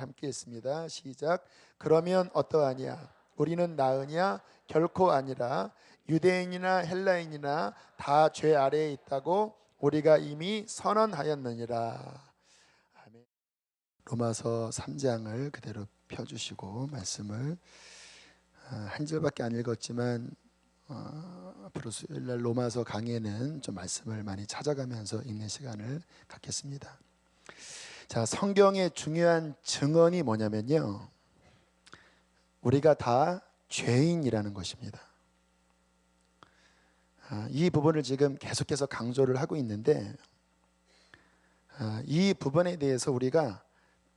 함께 했습니다. 시작. 그러면 어떠하냐? 우리는 나으냐? 결코 아니라. 유대인이나 헬라인이나 다 죄 아래에 있다고 우리가 이미 선언하였느니라. 아멘. 로마서 3장을 그대로 펴주시고 말씀을 한 절밖에 안 읽었지만 앞으로 수요일날 로마서 강의는 좀 말씀을 많이 찾아가면서 읽는 시간을 갖겠습니다. 자, 성경의 중요한 증언이 뭐냐면요, 우리가 다 죄인이라는 것입니다. 이 부분을 지금 계속해서 강조를 하고 있는데, 이 부분에 대해서 우리가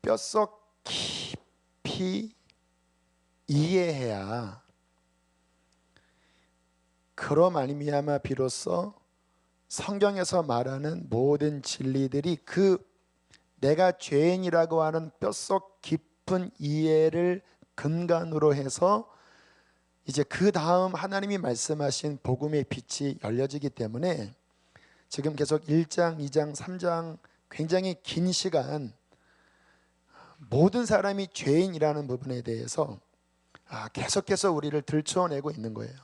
뼛속 깊이 이해해야, 그로 말미암아 비로소 성경에서 말하는 모든 진리들이 그 내가 죄인이라고 하는 뼛속 깊은 이해를 근간으로 해서 이제 그 다음 하나님이 말씀하신 복음의 빛이 열려지기 때문에 지금 계속 1장, 2장, 3장 굉장히 긴 시간 모든 사람이 죄인이라는 부분에 대해서 계속해서 우리를 들추어내고 있는 거예요.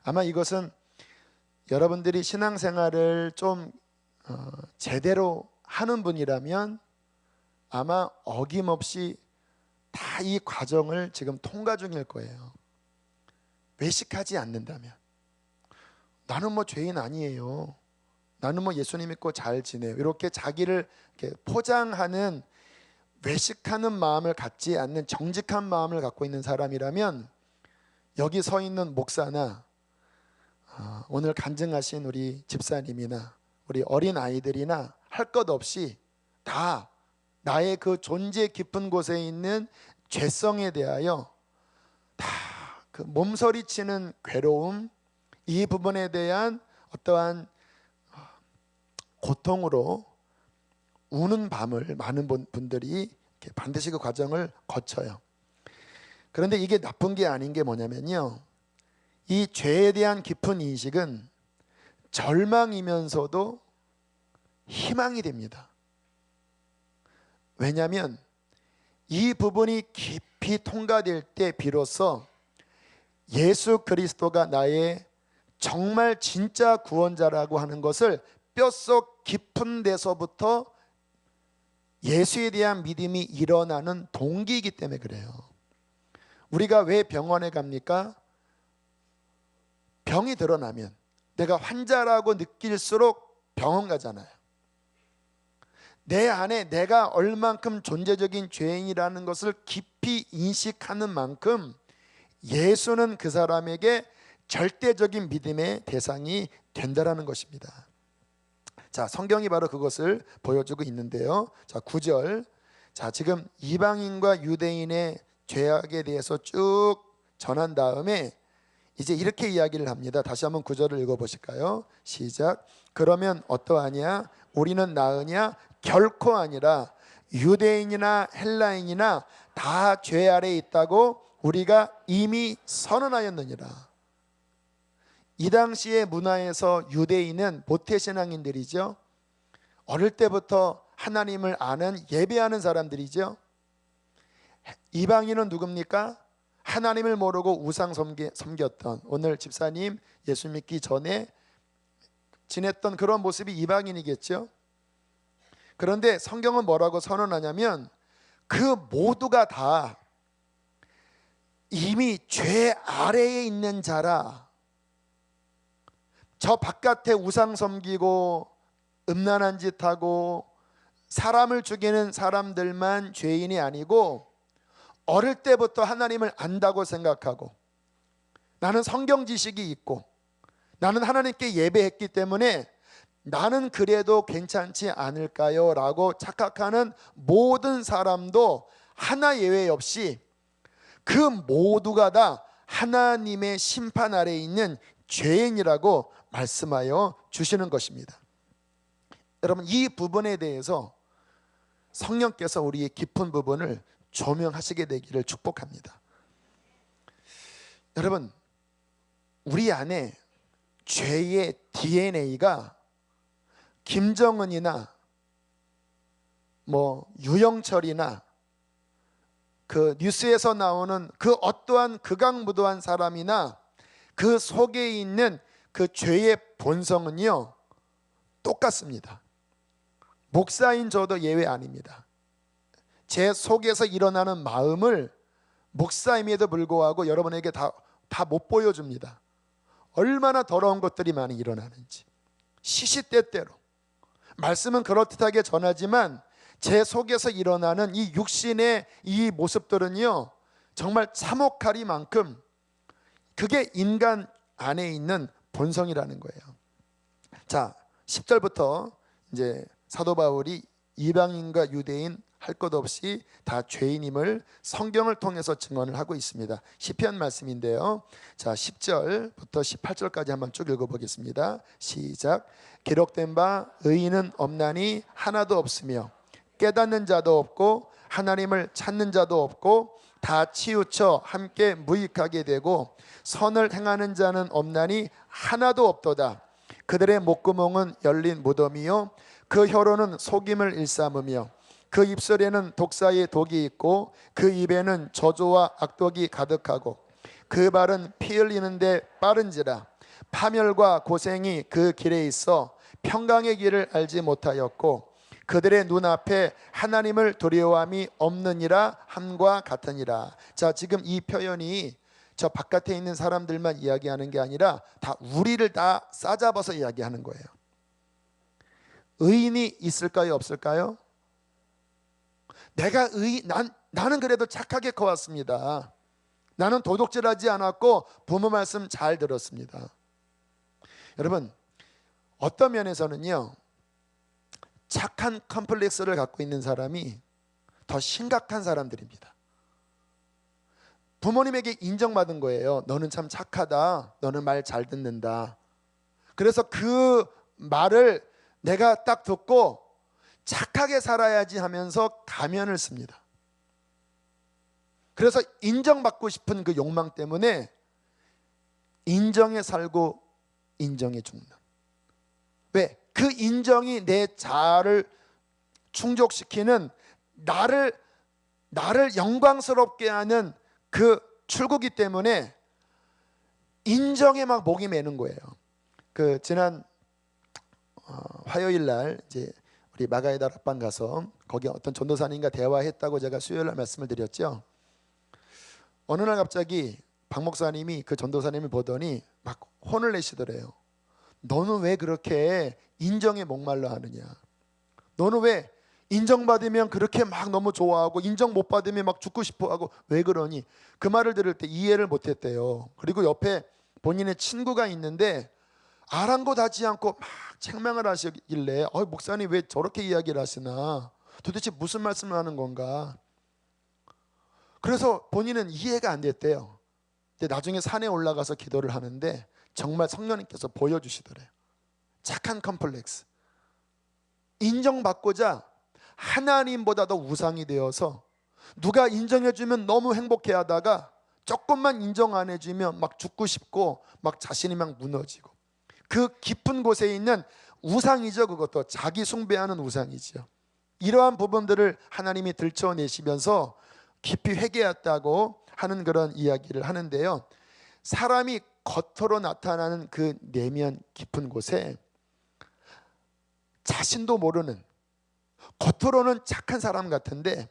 아마 이것은 여러분들이 신앙생활을 좀 제대로 하는 분이라면 아마 어김없이 다 이 과정을 지금 통과 중일 거예요. 외식하지 않는다면, 나는 뭐 죄인 아니에요, 나는 뭐 예수님 믿고 잘 지내요, 이렇게 자기를 이렇게 포장하는 외식하는 마음을 갖지 않는 정직한 마음을 갖고 있는 사람이라면 여기 서 있는 목사나 오늘 간증하신 우리 집사님이나 우리 어린 아이들이나 할 것 없이 다 나의 그 존재 깊은 곳에 있는 죄성에 대하여 다 그 몸서리치는 괴로움, 이 부분에 대한 어떠한 고통으로 우는 밤을 많은 분들이 반드시 그 과정을 거쳐요. 그런데 이게 나쁜 게 아닌 게 뭐냐면요, 이 죄에 대한 깊은 인식은 절망이면서도 희망이 됩니다. 왜냐하면 이 부분이 깊이 통과될 때 비로소 예수 그리스도가 나의 정말 진짜 구원자라고 하는 것을 뼛속 깊은 데서부터 예수에 대한 믿음이 일어나는 동기이기 때문에 그래요. 우리가 왜 병원에 갑니까? 병이 드러나면 내가 환자라고 느낄수록 병원 가잖아요. 내 안에 내가 얼만큼 존재적인 죄인이라는 것을 깊이 인식하는 만큼 예수는 그 사람에게 절대적인 믿음의 대상이 된다라는 것입니다. 자, 성경이 바로 그것을 보여주고 있는데요. 자, 9절. 자, 지금 이방인과 유대인의 죄악에 대해서 쭉 전한 다음에 이제 이렇게 이야기를 합니다. 다시 한번 9절을 읽어보실까요? 시작. 그러면 어떠하냐? 우리는 나으냐? 결코 아니라. 유대인이나 헬라인이나 다 죄 아래에 있다고 우리가 이미 선언하였느니라. 이 당시의 문화에서 유대인은 모태신앙인들이죠. 어릴 때부터 하나님을 아는, 예배하는 사람들이죠. 이방인은 누굽니까? 하나님을 모르고 우상 섬겼던, 오늘 집사님 예수 믿기 전에 지냈던 그런 모습이 이방인이겠죠. 그런데 성경은 뭐라고 선언하냐면 그 모두가 다 이미 죄 아래에 있는 자라. 저 바깥에 우상 섬기고 음란한 짓 하고 사람을 죽이는 사람들만 죄인이 아니고, 어릴 때부터 하나님을 안다고 생각하고 나는 성경 지식이 있고 나는 하나님께 예배했기 때문에 나는 그래도 괜찮지 않을까요? 라고 착각하는 모든 사람도 하나 예외 없이 그 모두가 다 하나님의 심판 아래에 있는 죄인이라고 말씀하여 주시는 것입니다. 여러분, 이 부분에 대해서 성령께서 우리의 깊은 부분을 조명하시게 되기를 축복합니다. 여러분, 우리 안에 죄의 DNA가 김정은이나 뭐 유영철이나 그 뉴스에서 나오는 그 어떠한 극악무도한 사람이나 그 속에 있는 그 죄의 본성은요 똑같습니다. 목사인 저도 예외 아닙니다. 제 속에서 일어나는 마음을 목사임에도 불구하고 여러분에게 다 못 보여줍니다. 얼마나 더러운 것들이 많이 일어나는지. 시시때때로 말씀은 그럴듯하게 전하지만 제 속에서 일어나는 이 육신의 이 모습들은요 정말 참혹하리만큼 그게 인간 안에 있는 본성이라는 거예요. 자, 10절부터 이제 사도 바울이 이방인과 유대인 할 것 없이 다 죄인임을 성경을 통해서 증언을 하고 있습니다. 시편 말씀인데요. 자, 10절부터 18절까지 한번 쭉 읽어보겠습니다. 시작. 기록된 바 의인은 없나니 하나도 없으며 깨닫는 자도 없고 하나님을 찾는 자도 없고 다 치우쳐 함께 무익하게 되고 선을 행하는 자는 없나니 하나도 없도다. 그들의 목구멍은 열린 무덤이요 그 혀로는 속임을 일삼으며 그 입술에는 독사의 독이 있고 그 입에는 저주와 악독이 가득하고 그 발은 피 흘리는데 빠른지라. 파멸과 고생이 그 길에 있어 평강의 길을 알지 못하였고 그들의 눈앞에 하나님을 두려워함이 없느니라 함과 같으니라. 자, 지금 이 표현이 저 바깥에 있는 사람들만 이야기하는 게 아니라 다 우리를 다 싸잡아서 이야기하는 거예요. 의인이 있을까요, 없을까요? 나는 그래도 착하게 커왔습니다. 나는 도둑질하지 않았고 부모 말씀 잘 들었습니다. 여러분, 어떤 면에서는요 착한 컴플렉스를 갖고 있는 사람이 더 심각한 사람들입니다. 부모님에게 인정받은 거예요. 너는 참 착하다. 너는 말 잘 듣는다. 그래서 그 말을 내가 딱 듣고 착하게 살아야지 하면서 가면을 씁니다. 그래서 인정받고 싶은 그 욕망 때문에 인정에 살고 인정에 죽는. 왜? 그 인정이 내 자아를 충족시키는 나를 영광스럽게 하는 그 출구기 때문에 인정에 막 목이 매는 거예요. 그 지난 화요일 날 이제 우리 마가이다 락방 가서 거기 어떤 전도사님과 대화했다고 제가 수요일 날 말씀을 드렸죠. 어느 날 갑자기 박 목사님이 그 전도사님을 보더니 막 혼을 내시더래요. 너는 왜 그렇게 인정에 목말라 하느냐? 너는 왜 인정받으면 그렇게 막 너무 좋아하고 인정 못 받으면 막 죽고 싶어하고 왜 그러니? 그 말을 들을 때 이해를 못했대요. 그리고 옆에 본인의 친구가 있는데 아랑곳하지 않고 막 책망을 하시길래 목사님 왜 저렇게 이야기를 하시나? 도대체 무슨 말씀을 하는 건가? 그래서 본인은 이해가 안 됐대요. 근데 나중에 산에 올라가서 기도를 하는데 정말 성령님께서 보여주시더래요. 착한 컴플렉스. 인정받고자 하나님보다 더 우상이 되어서 누가 인정해주면 너무 행복해하다가 조금만 인정 안 해주면 막 죽고 싶고 막 자신이 막 무너지고 그 깊은 곳에 있는 우상이죠. 그것도 자기 숭배하는 우상이죠. 이러한 부분들을 하나님이 들춰내시면서 깊이 회개했다고 하는 그런 이야기를 하는데요. 사람이 겉으로 나타나는 그 내면 깊은 곳에 자신도 모르는 겉으로는 착한 사람 같은데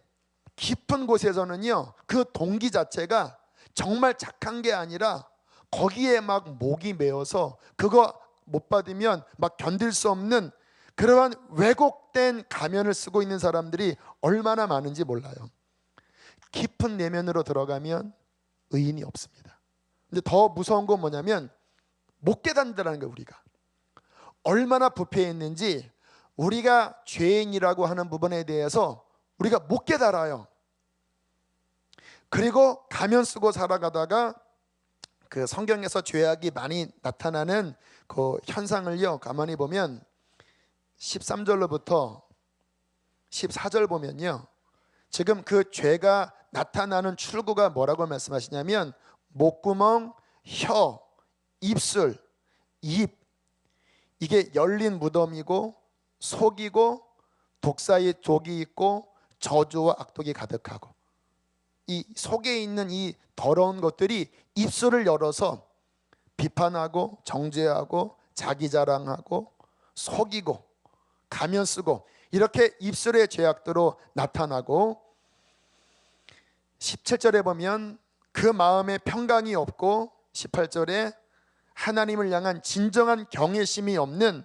깊은 곳에서는요 그 동기 자체가 정말 착한 게 아니라 거기에 막 목이 메어서 그거 못 받으면 막 견딜 수 없는 그러한 왜곡된 가면을 쓰고 있는 사람들이 얼마나 많은지 몰라요. 깊은 내면으로 들어가면 의인이 없습니다. 근데 더 무서운 건 뭐냐면 못 깨닫는다는 거예요. 우리가 얼마나 부패했는지 우리가 죄인이라고 하는 부분에 대해서 우리가 못 깨달아요. 그리고 가면 쓰고 살아가다가 그 성경에서 죄악이 많이 나타나는 그 현상을요 가만히 보면 13절로부터 14절 보면요 지금 그 죄가 나타나는 출구가 뭐라고 말씀하시냐면 목구멍, 혀, 입술, 입 이게 열린 무덤이고 속이고 독사의 독이 있고 저주와 악독이 가득하고 이 속에 있는 이 더러운 것들이 입술을 열어서 비판하고 정죄하고 자기 자랑하고 속이고 가면 쓰고 이렇게 입술의 죄악들로 나타나고 17절에 보면 그 마음에 평강이 없고 18절에 하나님을 향한 진정한 경외심이 없는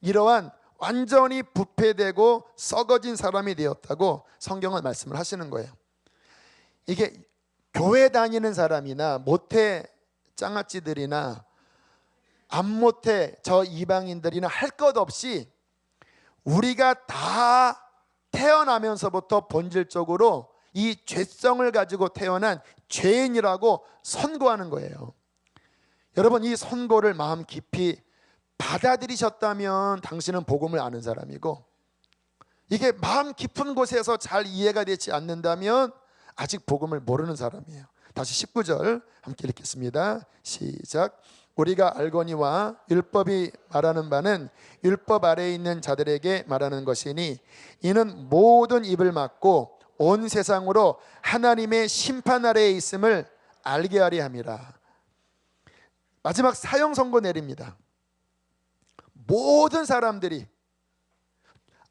이러한 완전히 부패되고 썩어진 사람이 되었다고 성경은 말씀을 하시는 거예요. 이게 교회 다니는 사람이나 모태 짱아찌들이나 안 모태 저 이방인들이나 할 것 없이 우리가 다 태어나면서부터 본질적으로 이 죄성을 가지고 태어난 죄인이라고 선고하는 거예요. 여러분, 이 선고를 마음 깊이 받아들이셨다면 당신은 복음을 아는 사람이고, 이게 마음 깊은 곳에서 잘 이해가 되지 않는다면 아직 복음을 모르는 사람이에요. 다시 19절 함께 읽겠습니다. 시작. 우리가 알거니와 율법이 말하는 바는 율법 아래에 있는 자들에게 말하는 것이니 이는 모든 입을 막고 온 세상으로 하나님의 심판 아래에 있음을 알게 하려 함이라. 마지막 사형 선고 내립니다. 모든 사람들이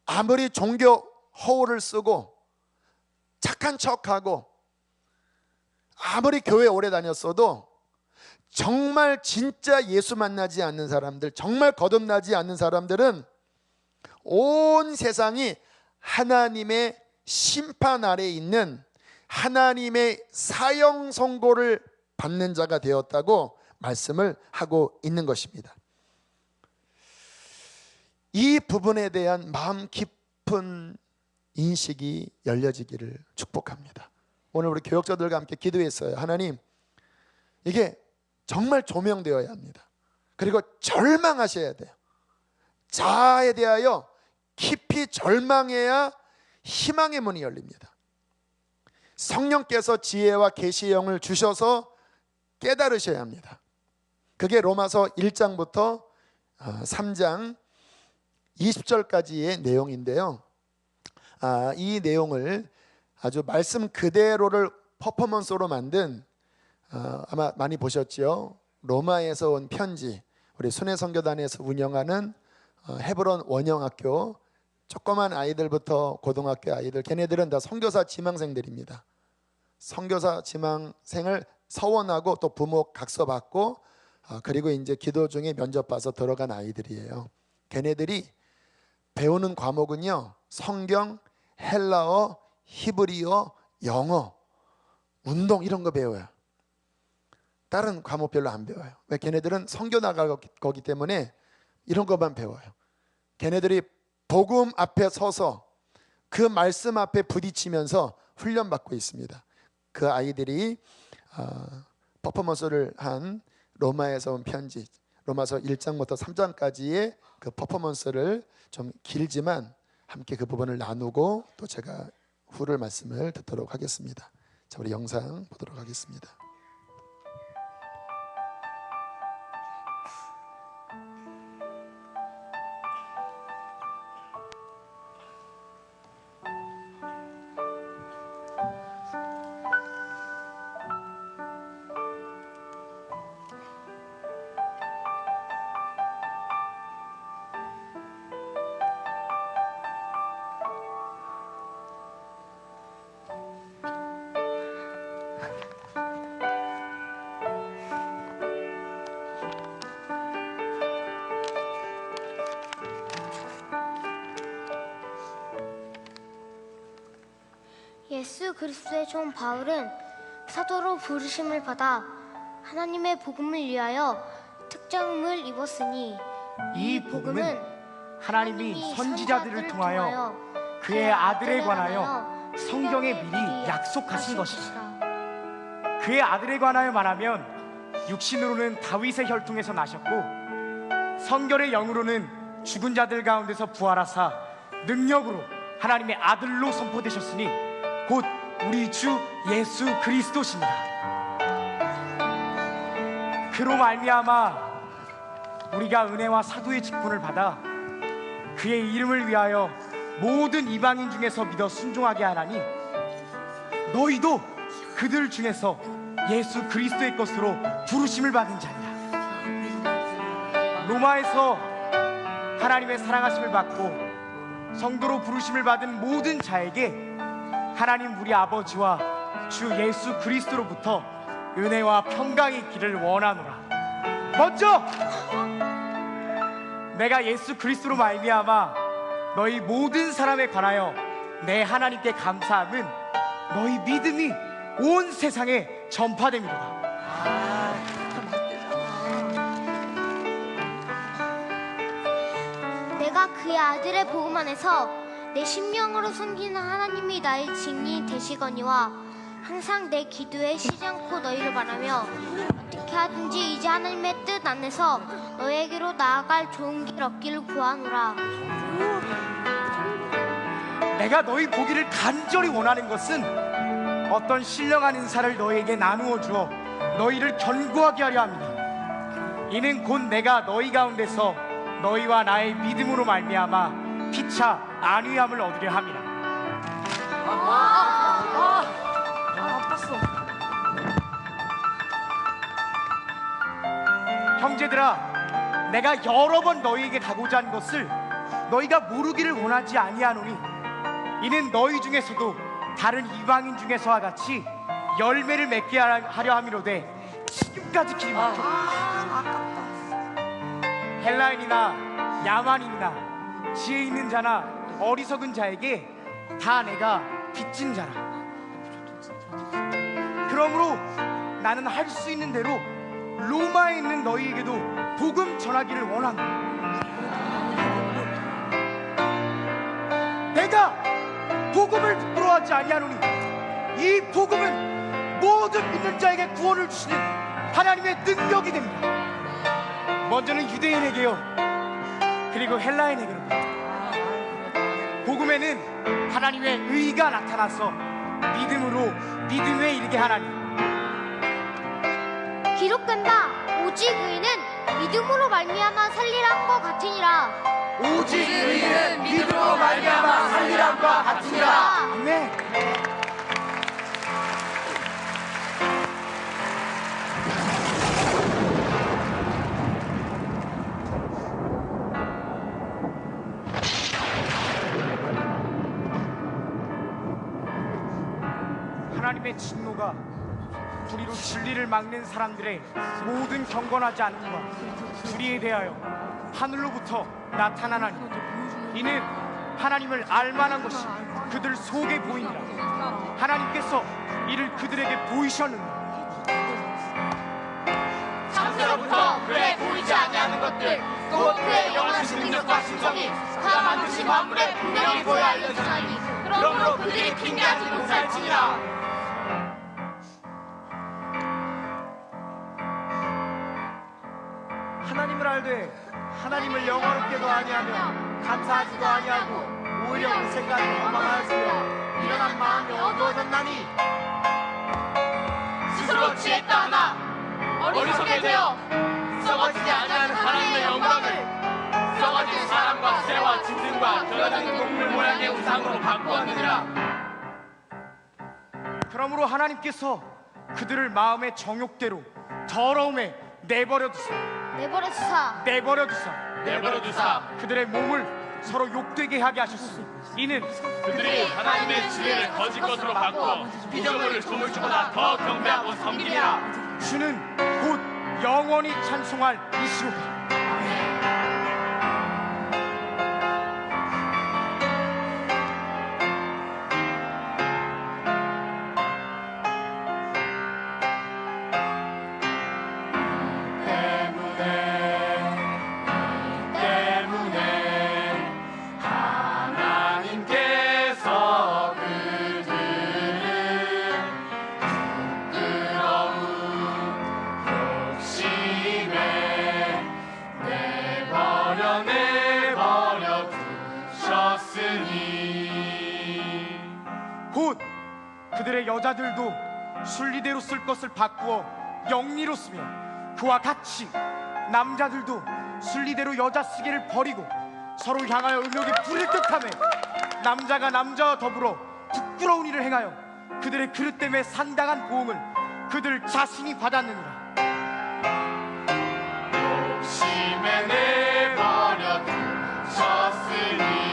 아무리 종교 허울을 쓰고 착한 척하고 아무리 교회 오래 다녔어도 정말 진짜 예수 만나지 않는 사람들, 정말 거듭나지 않는 사람들은 온 세상이 하나님의 심판 아래에 있는 하나님의 사형 선고를 받는 자가 되었다고 말씀을 하고 있는 것입니다. 이 부분에 대한 마음 깊은 인식이 열려지기를 축복합니다. 오늘 우리 교역자들과 함께 기도했어요. 하나님, 이게 정말 조명되어야 합니다. 그리고 절망하셔야 돼요. 자아에 대하여 깊이 절망해야 희망의 문이 열립니다. 성령께서 지혜와 계시의 영을 주셔서 깨달으셔야 합니다. 그게 로마서 1장부터 3장 20절까지의 내용인데요. 이 내용을 아주 말씀 그대로를 퍼포먼스로 만든 아마 많이 보셨죠. 로마에서 온 편지, 우리 순회선교단에서 운영하는 헤브론 원영학교 조그만 아이들부터 고등학교 아이들, 걔네들은 다 선교사 지망생들입니다. 선교사 지망생을 서원하고 또 부모 각서 받고 그리고 이제 기도 중에 면접 봐서 들어간 아이들이에요. 걔네들이 배우는 과목은요, 성경, 헬라어, 히브리어, 영어, 운동 이런 거 배워요. 다른 과목 별로 안 배워요. 왜? 걔네들은 선교 나갈 거기 때문에 이런 것만 배워요. 걔네들이 복음 앞에 서서 그 말씀 앞에 부딪히면서 훈련받고 있습니다. 그 아이들이 퍼포먼스를 한 로마에서 온 편지, 로마서 1장부터 3장까지의 그 퍼포먼스를 좀 길지만 함께 그 부분을 나누고 또 제가 후를 말씀을 듣도록 하겠습니다. 자, 우리 영상 보도록 하겠습니다. 예수 그리스도의 종 바울은 사도로 부르심을 받아 하나님의 복음을 위하여 특정을 입었으니 이 복음은 하나님이 선지자들을 통하여 그의 아들에 관하여 성경에 미리 약속하신 것이다. 그의 아들에 관하여 말하면 육신으로는 다윗의 혈통에서 나셨고 성결의 영으로는 죽은 자들 가운데서 부활하사 능력으로 하나님의 아들로 선포되셨으니 곧 우리 주 예수 그리스도십니다. 그로 말미암아 우리가 은혜와 사도의 직분을 받아 그의 이름을 위하여 모든 이방인 중에서 믿어 순종하게 하나니 너희도 그들 중에서 예수 그리스도의 것으로 부르심을 받은 자니라. 로마에서 하나님의 사랑하심을 받고 성도로 부르심을 받은 모든 자에게 하나님 우리 아버지와 주 예수 그리스도로부터 은혜와 평강이 있기를 원하노라. 먼저 내가 예수 그리스도로 말미암아 너희 모든 사람에 관하여 내 하나님께 감사함은 너희 믿음이 온 세상에 전파됨이로다. 내가 그의 아들의 복음 안에서 내 심령으로 섬기는 하나님이 나의 증인이 되시거니와 항상 내 기도에 쉬지 않고 너희를 바라며 어떻게 하든지 이제 하나님의 뜻 안에서 너희에게로 나아갈 좋은 길 얻기를 구하노라. 내가 너희 보기를 간절히 원하는 것은 어떤 신령한 은사를 너희에게 나누어 주어 너희를 견고하게 하려 합니다. 이는 곧 내가 너희 가운데서 너희와 나의 믿음으로 말미암아 피차 안위함을 얻으려 함이라. 형제들아, 내가 여러 번 너희에게 가고자 한 것을 너희가 모르기를 원하지 아니하노니 이는 너희 중에서도 다른 이방인 중에서와 같이 열매를 맺게 하려 함이로되 지금까지 길이 막혀 헬라인이나 야만인이나 지혜 있는 자나 어리석은 자에게 다 내가 빚진 자라. 그러므로 나는 할 수 있는 대로 로마에 있는 너희에게도 복음 전하기를 원하노라. 내가 복음을 부끄러워하지 아니하노니 이 복음은 모든 믿는 자에게 구원을 주시는 하나님의 능력이 됩니다. 먼저는 유대인에게요, 그리고 헬라인에게로. 복음에는 하나님의 의가 나타나서 믿음으로 믿음에 이르게 하나니 기록된다. 오직 의인은 믿음으로 말미암아 살리람과 같으니라. 오직 의인은 믿음으로 말미암아 살리람과 같으니라. 아멘. 하나님의 진노가 불의로 진리를 막는 사람들의 모든 경건하지 않음과 불의에 대하여 하늘로부터 나타나나니 이는 하나님을 알만한 것이 그들 속에 보이니라. 하나님께서 이를 그들에게 보이셨느니라. 창세로부터 그의 보이지 아니하는 것들 또 그의 영원하신 능력과 신성이 그가 만드신 만물에 분명히 보여 알려지나니 그러므로 그들이 핑계하지 못할지니라. 하나님을 알되 하나님을 영원롭게도 아니하며 감사하지도 아니하고 오히려 그 생각을 원망하였으며 일어난 마음이 어두워졌나니 스스로 지혜다 하나 어리석게 되어 썩어지지 아니하는 하나님의 영광을 썩어진 사람과 새와 짐승과 기어다니는 동물 모양의 우상으로 바꾸었느니라. 그러므로 하나님께서 그들을 마음의 정욕대로 더러움에 내버려 두사 그들의 몸을 서로 욕되게 하게 하셨으니 이는 그들이 하나님의 지혜를 거짓 것으로 바꾸어 피조물을 종을 주보다 더 경배하고 섬기니라. 주는 곧 영원히 찬송할 이시로다. 곧 그들의 여자들도 순리대로 쓸 것을 바꾸어 영리로 쓰며 그와 같이 남자들도 순리대로 여자 쓰기를 버리고 서로 향하여 음욕에 불을 듯하며 남자가 남자와 더불어 부끄러운 일을 행하여 그들의 그릇 때문에 상당한 보응을 그들 자신이 받았느니라. 욕심에 내버려 두셨으니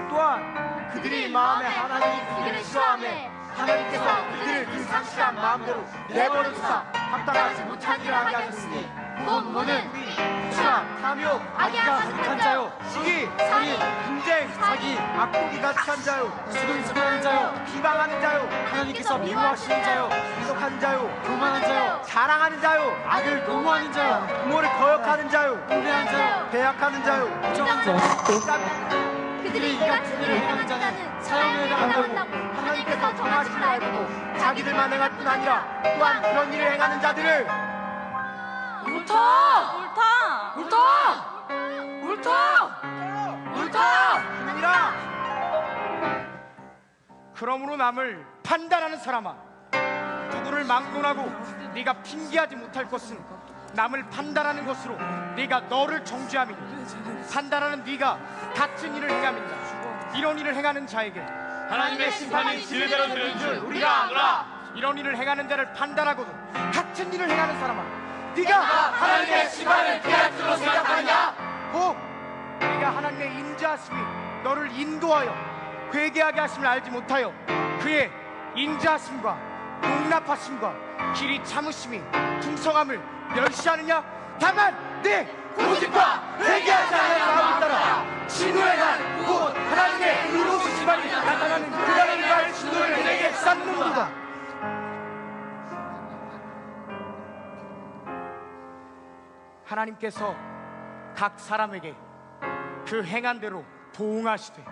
또한 그들이 마음에 하나님이 그들을 싫어하며 하나님께서 그들을 그 상실한 마음대로 내버려 두사 합당하지 못한 일을 하게 하셨으니 본문은 추악, 탐욕, 악의가 가득한 자요, 시기, 살인, 분쟁, 사기, 악독이 가득한 자요, 수근수근한 자요, 비방하는 자요, 하나님께서 미워하시는 자요, 미독한 자요, 교만한 자요, 자랑하는 자요, 악을 도모하는 자요, 부모를 거역하는 자요, 우매한 자요, 배약하는 자요, 부정한 자요, 그들이 이 같은 일을 행하는 자는 사형을 당한다고 하나님께서 정하심을 알고 자기들만 행할 뿐 아니라 또한 그런 일을 행하는 자들을 옳다! 옳다! 옳다! 옳다! 옳다! 아니라. 그러므로 남을 판단하는 사람아, 누구를 막론하고 네가 핑계하지 못할 것은 남을 판단하는 것으로 네가 너를 정죄함이니 판단하는 네가 같은 일을 행함이니라. 이런 일을 행하는 자에게 하나님의 심판이 진리대로 되는 줄 우리가 아노라. 이런 일을 행하는 자를 판단하고도 같은 일을 행하는 사람아, 네가 하나님의 심판을 피할 줄로 생각하느냐? 꼭 네가 하나님의 인자하심이 너를 인도하여 회개하게 하심을 알지 못하여 그의 인자하심과 용납하심과 길이 참으심이 풍성함을 멸시하느냐? 다만 네 고집과 회개하지 않는 마음을 따라 진노의 날 곧 하나님의 의로우신 심판이 나타나는 그 날을 위하여 진노를 내게 쌓는도다. 하나님께서 각 사람에게 그 행한 대로 보응하시되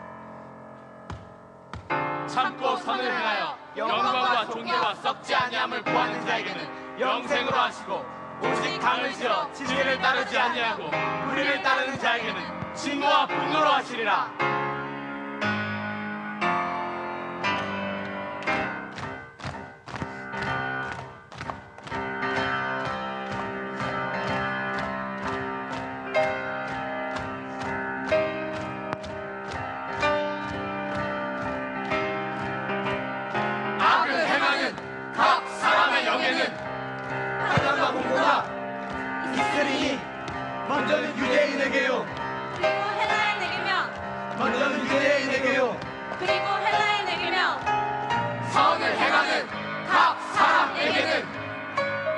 참고 선을 행하여 영광과 존귀와 썩지 아니함을 구하는 자에게는 영생으로 하시고 오직 당을 지어 진리를 따르지 아니하고 불의를 따르는 자에게는 진노와 분노로 하시리라. 악을 행하는 각 사람의 영에는 하나님과 공고가 있으리니 먼저는 유대인에게요, 그리고 헬라인에게며 먼저는 유대인에게요, 그리고 헬라인에게며 선을 행하는 각 사람에게는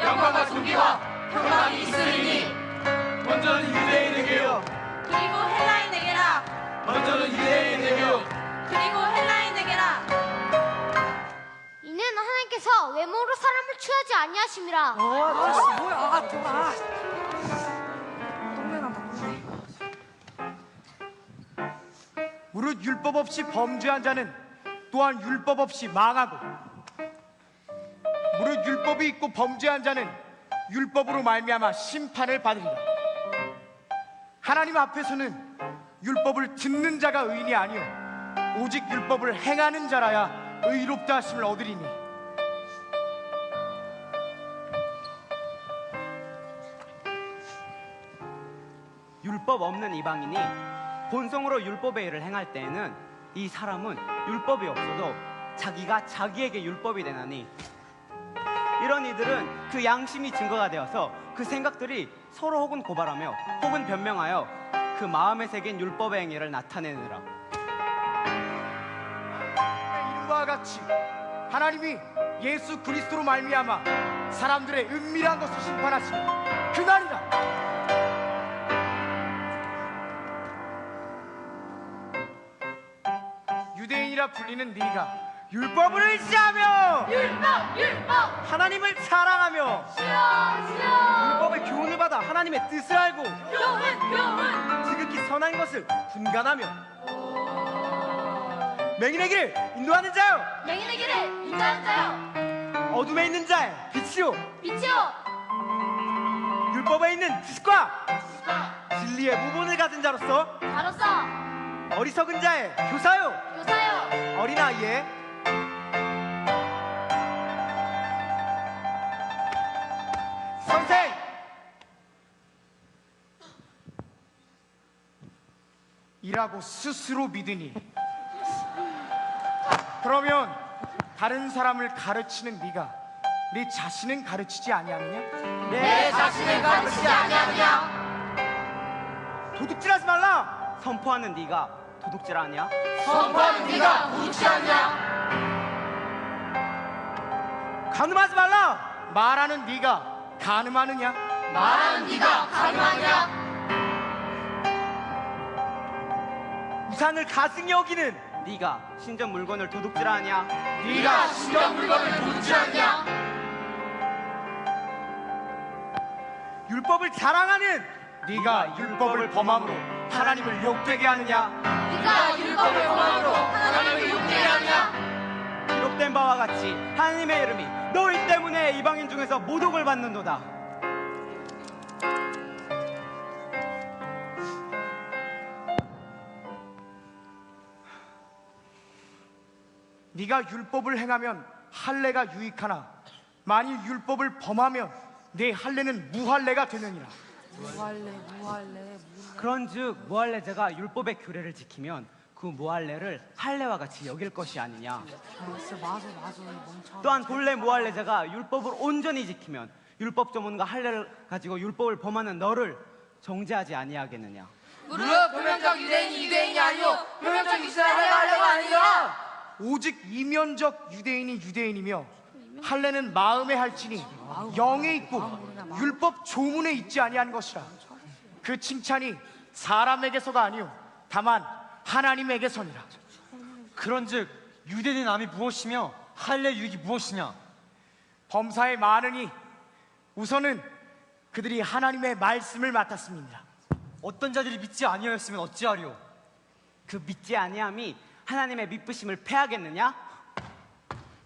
영광과 존귀와 평강이 있으리니 먼저는 유대인에게요, 그리고 헬라인에게라 먼저는 유대인에게요. 그리고 헬라인에게라. 이는 하나님께서 외모로 사람을 취하지 아니하심이라. 무릇 율법 없이 범죄한 자는 또한 율법 없이 망하고 무릇 율법이 있고 범죄한 자는 율법으로 말미암아 심판을 받으리라. 하나님 앞에서는 율법을 듣는 자가 의인이 아니요 오직 율법을 행하는 자라야 의롭다 하심을 얻으리니 율법 없는 이방인이 본성으로 율법의 일을 행할 때에는 이 사람은 율법이 없어도 자기가 자기에게 율법이 되나니 이런 이들은 그 양심이 증거가 되어서 그 생각들이 서로 혹은 고발하며 혹은 변명하여 그 마음에 새긴 율법의 행위를 나타내느라. 이와 같이 하나님이 예수 그리스도로 말미암아 사람들의 은밀한 것을 심판하시는 그날이라. 유대인이라 불리는 네가 율법을 의지하며 율법 하나님을 사랑하며 율법의 교훈을 받아 하나님의 뜻을 알고 교훈 지극히 선한 것을 분간하며 맹인에게 인도하는 자요, 맹인에게를 인자한 자요, 어둠에 있는 자의 빛이요, 빛이요 율법에 있는 지식과 진리의 무본을 가진 자로서 자로서 어리석은 자의 교사요, 교사요 어린아이의 선생. 이라고 스스로 믿으니 그러면 다른 사람을 가르치는 네가 네 자신은 가르치지 아니하느냐? 내 자신을 가르치지 아니하느냐? 도둑질하지 말라. 선포하는 네가 도둑질 아니야? 선포하는 네가 도둑질 아니냐? 간음하지 말라. 말하는 네가 간음하느냐? 말하는 네가 가능하냐? 우상을 가증히 여기는 네가 신전 물건을 도둑질 아니야? 네가 신경 물건을 도둑질 아니냐? 율법을 자랑하는 네가 율법을 범함으로 하나님을 욕되게 하느냐? 네가 율법을 범함으로 하나님을 욕되게 하느냐? 기록된 바와 같이 하나님의 이름이 너희 때문에 이방인 중에서 모독을 받는도다. 네가 율법을 행하면 할례가 유익하나 만일 율법을 범하면 내 할례는 무할례가 되느니라. 그런즉 무할례자가 율법의 규례를 지키면 그 무할례를 할례와 같이 여길 것이 아니냐. 또한 본래 무할례자가 율법을 온전히 지키면 율법 조문과 할례를 가지고 율법을 범하는 너를 정죄하지 아니하겠느냐. 무릇 표면적 유대인이 유대인이 아니요 표면적 이스라엘이 할례가 아니라. 오직 이면적 유대인이 유대인이며 할례는 마음에 할지니 영에 있고 율법 조문에 있지 아니한 것이라. 그 칭찬이 사람에게서가 아니요 다만 하나님에게서니라. 그런즉 유대인의 남이 무엇이며 할례 유익이 무엇이냐? 범사에 많으니 우선은 그들이 하나님의 말씀을 맡았습니다. 어떤 자들이 믿지 아니하였으면 어찌하리요? 그 믿지 아니함이 하나님의 미쁘심을 패하겠느냐?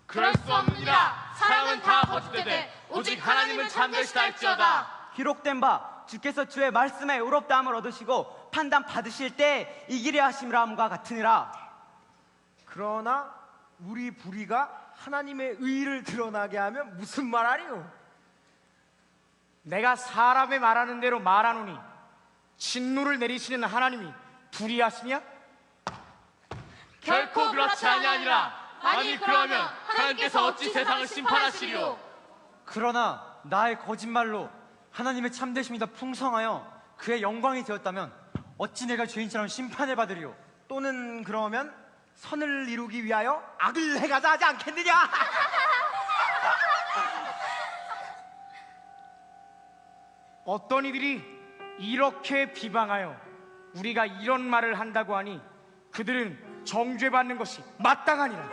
그럴 수 없느니라. 사람은 다 거짓되되 오직 하나님은 참되시다 할지어다. 기록된 바 주께서 주의 말씀에 의롭다함을 얻으시고 판단 받으실 때 이기려 하심이라 함과 같으니라. 그러나 우리 불의가 하나님의 의를 드러나게 하면 무슨 말하리요? 내가 사람의 말하는 대로 말하노니 진노를 내리시는 하나님이 불의하시냐? 결코 그렇지 아니하니라. 만일 그러면 하나님께서 어찌 세상을 심판하시리요? 그러나 나의 거짓말로 하나님의 참되심이 더 풍성하여 그의 영광이 되었다면 어찌 내가 죄인처럼 심판을 받으리요? 또는 그러면 선을 이루기 위하여 악을 행하자 하지 않겠느냐? 어떤 이들이 이렇게 비방하여 우리가 이런 말을 한다고 하니 그들은 정죄받는 것이 마땅하니라.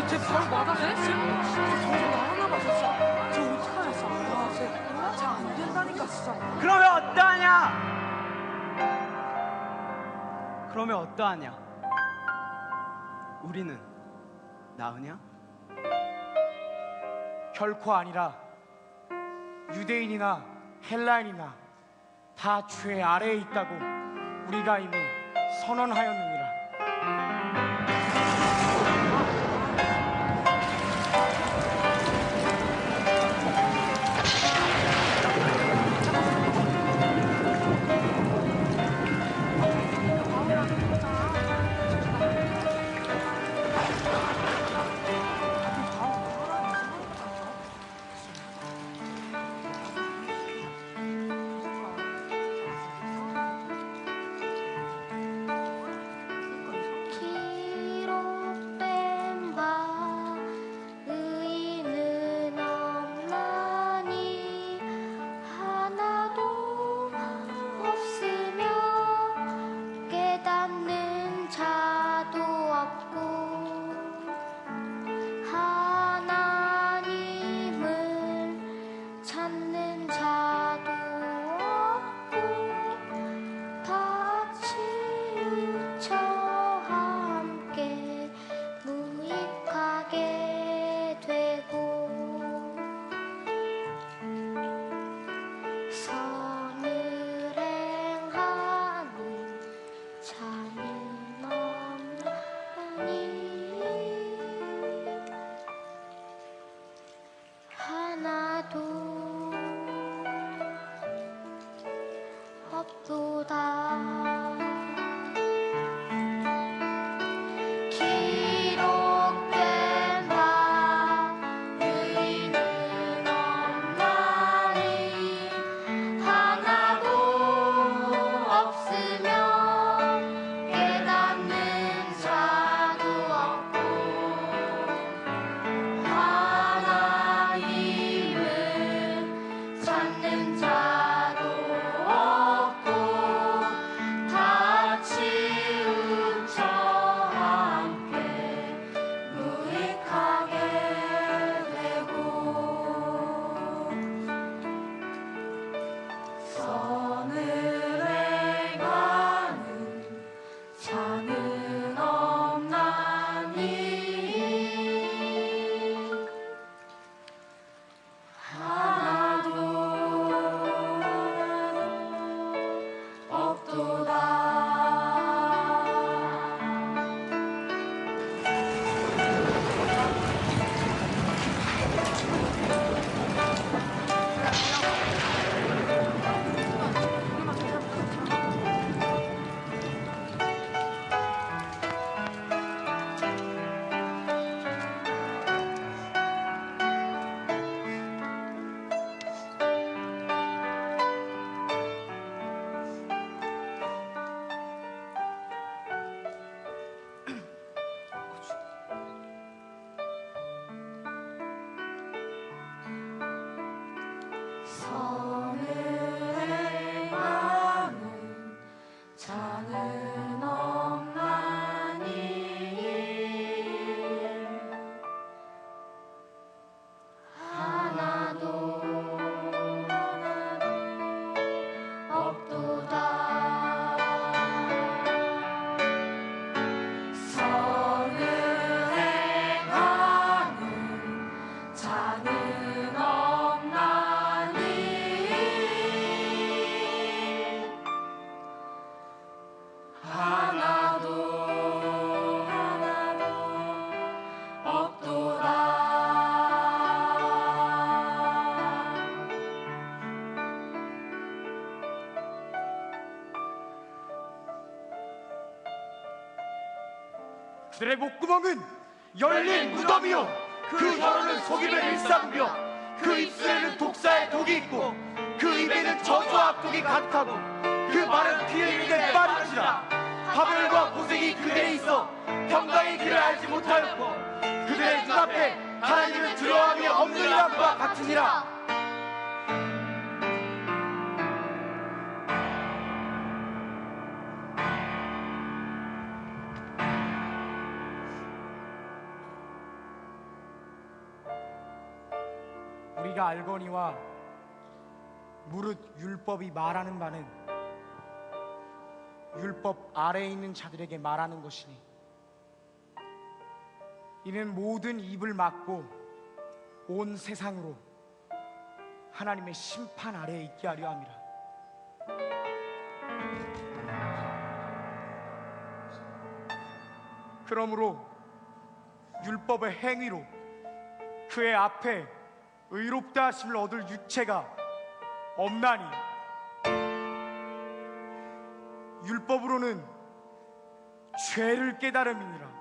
제 바로 나가네? 정신 나가나 봐 진짜. 저 어떡하겠어. 잘안 된다니까 진짜. 그러면 어떠하냐? 그러면 어떠하냐? 우리는 나으냐? 결코 아니라 유대인이나 헬라인이나 다 죄 아래에 있다고 우리가 이미 선언하였느니라. 그들의 목구멍은 열린 무덤이요 그 혀로는 속임을 일삼으며 그 입술에는 독사의 독이 있고 그 입에는 저주와 악독이 가득하고 그 말은 피 흘리는 빠른지라. 하물과 고생이 그들에 있어 평강의 길을 알지 못하였고 그들의 눈앞에 하나님을 두려워함이 없느니라 같으니라. 우리가 알거니와 무릇 율법이 말하는 바는 율법 아래에 있는 자들에게 말하는 것이니 이는 모든 입을 막고 온 세상으로 하나님의 심판 아래에 있게 하려 함이라. 그러므로 율법의 행위로 그의 앞에 의롭다 하심을 얻을 유체가 없나니 율법으로는 죄를 깨달음이니라.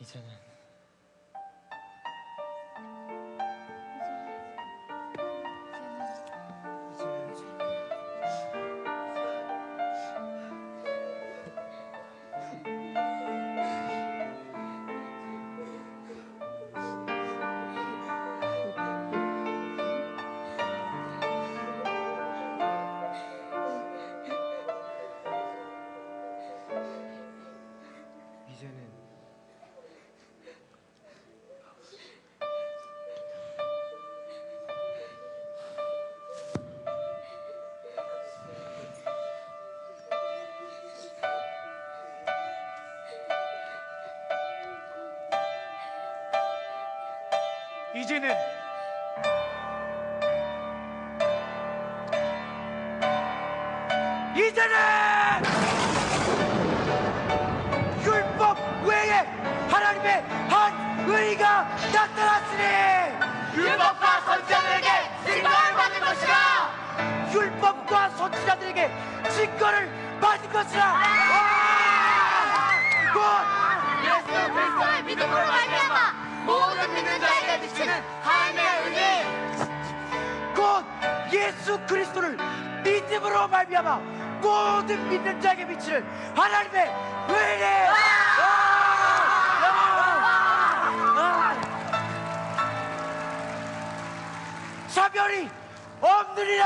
이제는 이제는 율법 외에 하나님의 한 의가 나타났으니 율법과 선지자들에게 증거를 받는 것이라. 율법과 선지자들에게 증거를 받은 것이라. 곧 예수 그리스도의 믿음으로 말미암아 모든 믿는 자에게 비치는 하나님의 은혜. 곧 예수 그리스도를 믿음으로 말미암아 모든 믿는 자에게 비치는 하나님의 은혜. 차별이 없느니라.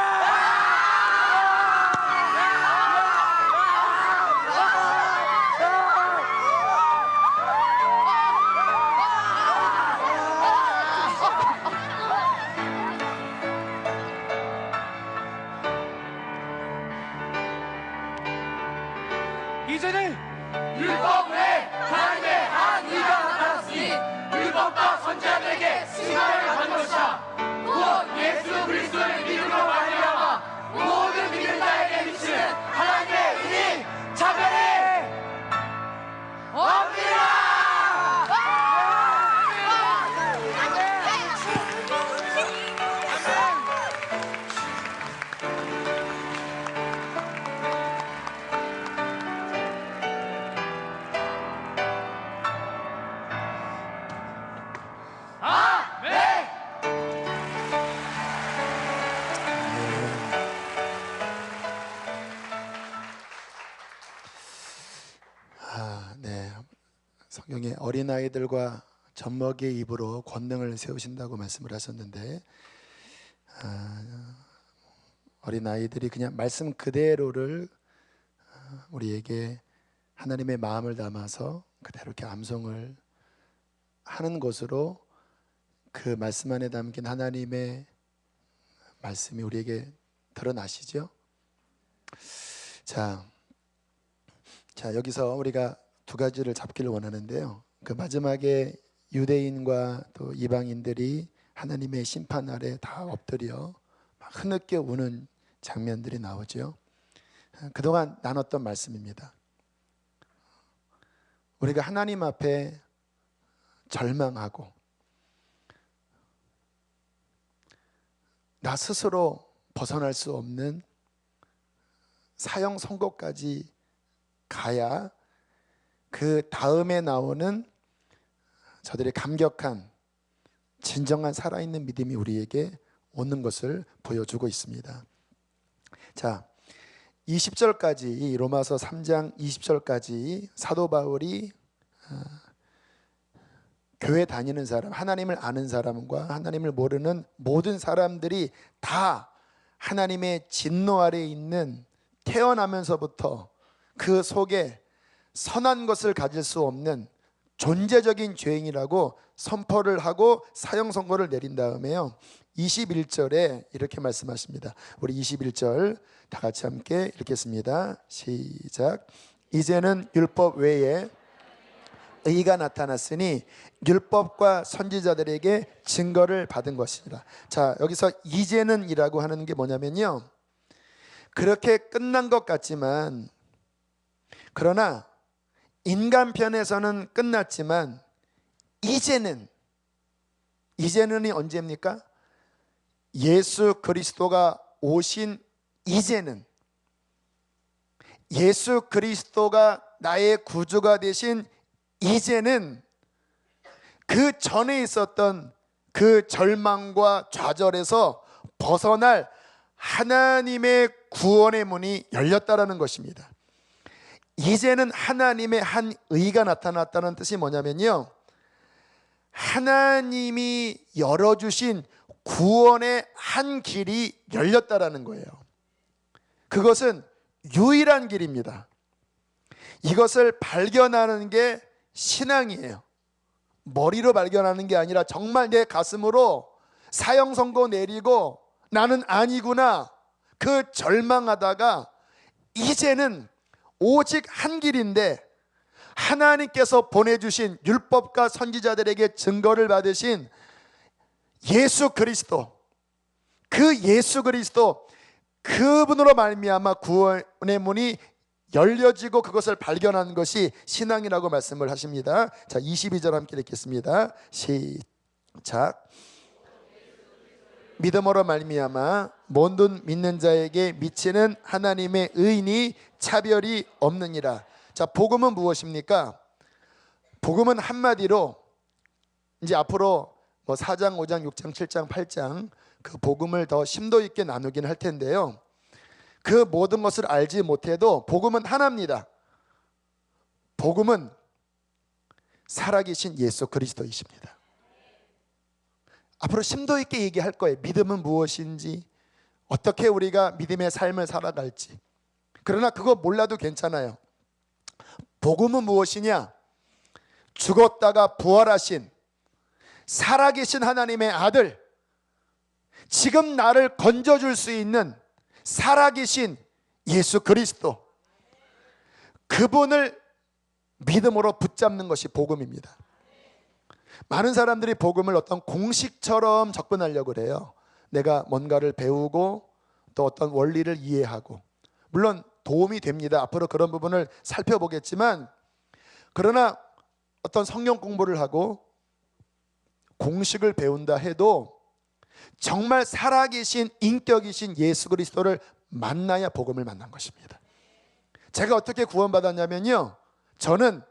이제는 율법 외에 하나님의 한 의가 나타났으니 율법과 선지자들에게 증거를 받는 것이라. 곧 예수 그리스도의 믿음으로 말미암아 모든 믿는 자에게 비치는 하나님의 은혜. 차별이 없느니라. 네. 성경에 어린아이들과 젖먹이의 입으로 권능을 세우신다고 말씀을 하셨는데, 어린 아이들이 그냥 말씀 그대로를 우리에게 하나님의 마음을 담아서 그대로 이렇게 암송을 하는 것으로 그 말씀 안에 담긴 하나님의 말씀이 우리에게 드러나시죠. 자, 여기서 우리가 두 가지를 잡기를 원하는데요. 그 마지막에 유대인과 또 이방인들이 하나님의 심판 아래 다 엎드려 막 흐느껴 우는 장면들이 나오죠. 그동안 나눴던 말씀입니다. 우리가 하나님 앞에 절망하고 나 스스로 벗어날 수 없는 사형 선고까지 가야 그 다음에 나오는 저들의 감격한 진정한 살아있는 믿음이 우리에게 오는 것을 보여주고 있습니다. 자, 20절까지 로마서 3장 20절까지 사도 바울이 교회 다니는 사람, 하나님을 아는 사람과 하나님을 모르는 모든 사람들이 다 하나님의 진노 아래에 있는, 태어나면서부터 그 속에 선한 것을 가질 수 없는 존재적인 죄인이라고 선포를 하고 사형 선고를 내린 다음에요, 21절에 이렇게 말씀하십니다. 우리 21절 다 같이 함께 읽겠습니다. 시작. 이제는 율법 외에 의가 나타났으니 율법과 선지자들에게 증거를 받은 것이라. 자, 여기서 이제는 이라고 하는 게 뭐냐면요, 그렇게 끝난 것 같지만, 그러나 인간편에서는 끝났지만 이제는이 언제입니까? 예수 그리스도가 오신 이제는, 예수 그리스도가 나의 구주가 되신 이제는 그 전에 있었던 그 절망과 좌절에서 벗어날 하나님의 구원의 문이 열렸다라는 것입니다. 이제는 하나님의 한 의가 나타났다는 뜻이 뭐냐면요, 하나님이 열어주신 구원의 한 길이 열렸다라는 거예요. 그것은 유일한 길입니다. 이것을 발견하는 게 신앙이에요. 머리로 발견하는 게 아니라 정말 내 가슴으로 사형 선고 내리고 나는 아니구나, 그 절망하다가 이제는 오직 한 길인데 하나님께서 보내주신 율법과 선지자들에게 증거를 받으신 예수 그리스도, 그 예수 그리스도, 그분으로 말미암아 구원의 문이 열려지고 그것을 발견하는 것이 신앙이라고 말씀을 하십니다. 자, 22절 함께 읽겠습니다. 시작. 믿음으로 말미암아 모든 믿는 자에게 미치는 하나님의 의인이 차별이 없느니라. 자, 복음은 무엇입니까? 복음은 한마디로 이제 앞으로 뭐 4장, 5장, 6장, 7장, 8장 그 복음을 더 심도 있게 나누긴 할 텐데요, 그 모든 것을 알지 못해도 복음은 하나입니다. 복음은 살아계신 예수 그리스도이십니다. 앞으로 심도 있게 얘기할 거예요. 믿음은 무엇인지, 어떻게 우리가 믿음의 삶을 살아갈지. 그러나 그거 몰라도 괜찮아요. 복음은 무엇이냐? 죽었다가 부활하신 살아계신 하나님의 아들, 지금 나를 건져줄 수 있는 살아계신 예수 그리스도, 그분을 믿음으로 붙잡는 것이 복음입니다. 많은 사람들이 복음을 어떤 공식처럼 접근하려고 그래요. 내가 뭔가를 배우고 또 어떤 원리를 이해하고, 물론 도움이 됩니다. 앞으로 그런 부분을 살펴보겠지만, 그러나 어떤 성경 공부를 하고 공식을 배운다 해도 정말 살아계신 인격이신 예수 그리스도를 만나야 복음을 만난 것입니다. 제가 어떻게 구원받았냐면요, 저는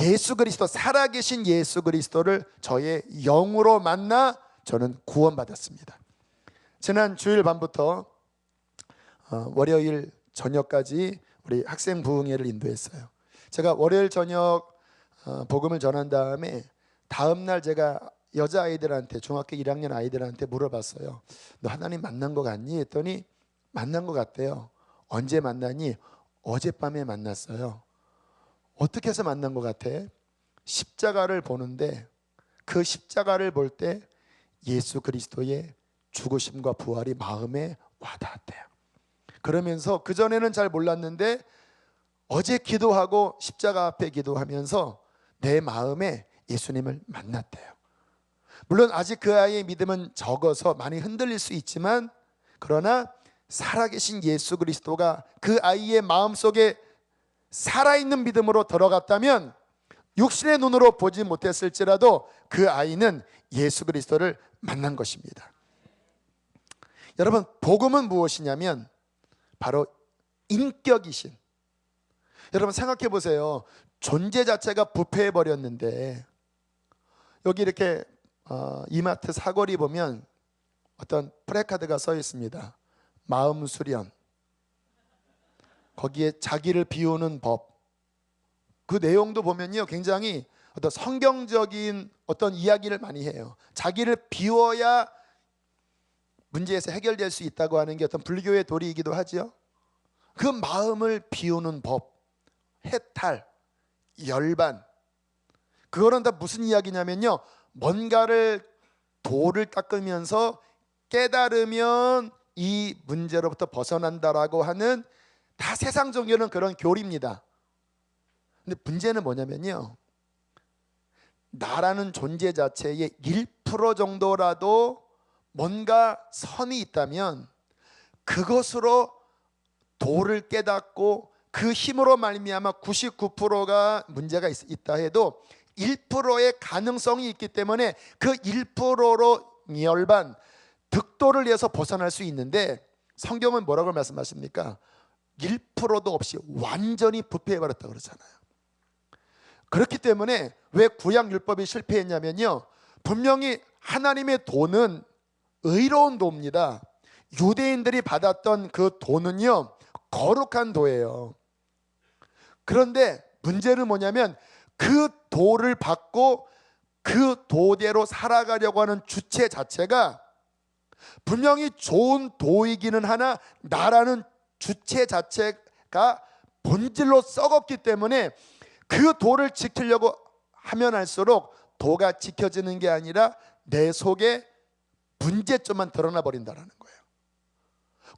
예수 그리스도, 살아계신 예수 그리스도를 저의 영으로 만나 저는 구원받았습니다. 지난 주일 밤부터 월요일 저녁까지 우리 학생 부흥회를 인도했어요. 제가 월요일 저녁 복음을 전한 다음에 다음 날 제가 여자아이들한테, 중학교 1학년 아이들한테 물어봤어요. 너 하나님 만난 거 같니? 했더니 만난 거 같대요. 언제 만나니? 어젯밤에 만났어요. 어떻게 해서 만난 거 같아? 십자가를 보는데 그 십자가를 볼 때 예수 그리스도의 죽으심과 부활이 마음에 와닿았대요. 그러면서 그전에는 잘 몰랐는데 어제 기도하고 십자가 앞에 기도하면서 내 마음에 예수님을 만났대요. 물론 아직 그 아이의 믿음은 적어서 많이 흔들릴 수 있지만, 그러나 살아계신 예수 그리스도가 그 아이의 마음속에 살아있는 믿음으로 들어갔다면 육신의 눈으로 보지 못했을지라도 그 아이는 예수 그리스도를 만난 것입니다. 여러분, 복음은 무엇이냐면 바로 인격이신, 여러분 생각해 보세요. 존재 자체가 부패해 버렸는데 여기 이렇게 이마트 사거리 보면 어떤 프래카드가 써 있습니다. 마음 수련, 거기에 자기를 비우는 법. 그 내용도 보면요, 굉장히 어떤 성경적인 어떤 이야기를 많이 해요. 자기를 비워야 문제에서 해결될 수 있다고 하는 게 어떤 불교의 도리이기도 하죠. 그 마음을 비우는 법, 해탈, 열반, 그거는 다 무슨 이야기냐면요, 뭔가를 돌을 닦으면서 깨달으면 이 문제로부터 벗어난다라고 하는, 다 세상 종교는 그런 교리입니다. 근데 문제는 뭐냐면요, 나라는 존재 자체의 1% 정도라도 뭔가 선이 있다면 그것으로 도를 깨닫고 그 힘으로 말미암아 99%가 문제가 있다 해도 1%의 가능성이 있기 때문에 그 1%로 열반, 득도를 위해서 벗어날 수 있는데, 성경은 뭐라고 말씀하십니까? 1%도 없이 완전히 부패해버렸다고 그러잖아요. 그렇기 때문에 왜 구약율법이 실패했냐면요, 분명히 하나님의 도는 의로운 도입니다. 유대인들이 받았던 그 도는요, 거룩한 도예요. 그런데 문제는 뭐냐면 그 도를 받고 그 도대로 살아가려고 하는 주체 자체가 분명히 좋은 도이기는 하나, 나라는 주체 자체가 본질로 썩었기 때문에 그 도를 지키려고 하면 할수록 도가 지켜지는 게 아니라 내 속에 문제점만 드러나 버린다는 거예요.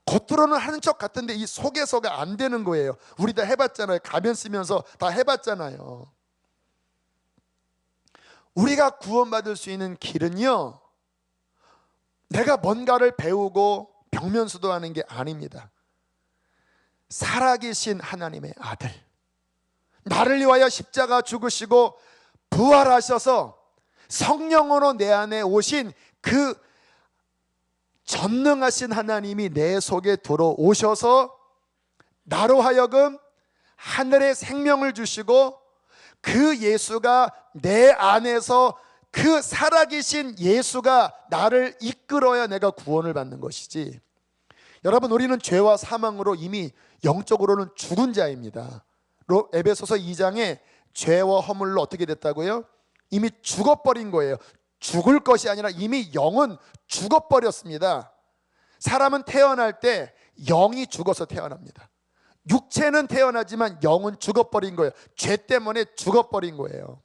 겉으로는 하는 척 같은데 이 속에서가 안 되는 거예요. 우리 다 해봤잖아요. 가면 쓰면서 다 해봤잖아요. 우리가 구원받을 수 있는 길은요, 내가 뭔가를 배우고 병면수도하는 게 아닙니다. 살아계신 하나님의 아들, 나를 위하여 십자가 죽으시고 부활하셔서 성령으로 내 안에 오신 그 전능하신 하나님이 내 속에 들어오셔서 나로 하여금 하늘의 생명을 주시고, 그 예수가 내 안에서, 그 살아계신 예수가 나를 이끌어야 내가 구원을 받는 것이지. 여러분, 우리는 죄와 사망으로 이미 영적으로는 죽은 자입니다. 에베소서 2장에 죄와 허물로 어떻게 됐다고요? 이미 죽어버린 거예요. 죽을 것이 아니라 이미 영은 죽어버렸습니다. 사람은 태어날 때 영이 죽어서 태어납니다. 육체는 태어나지만 영은 죽어버린 거예요. 죄 때문에 죽어버린 거예요.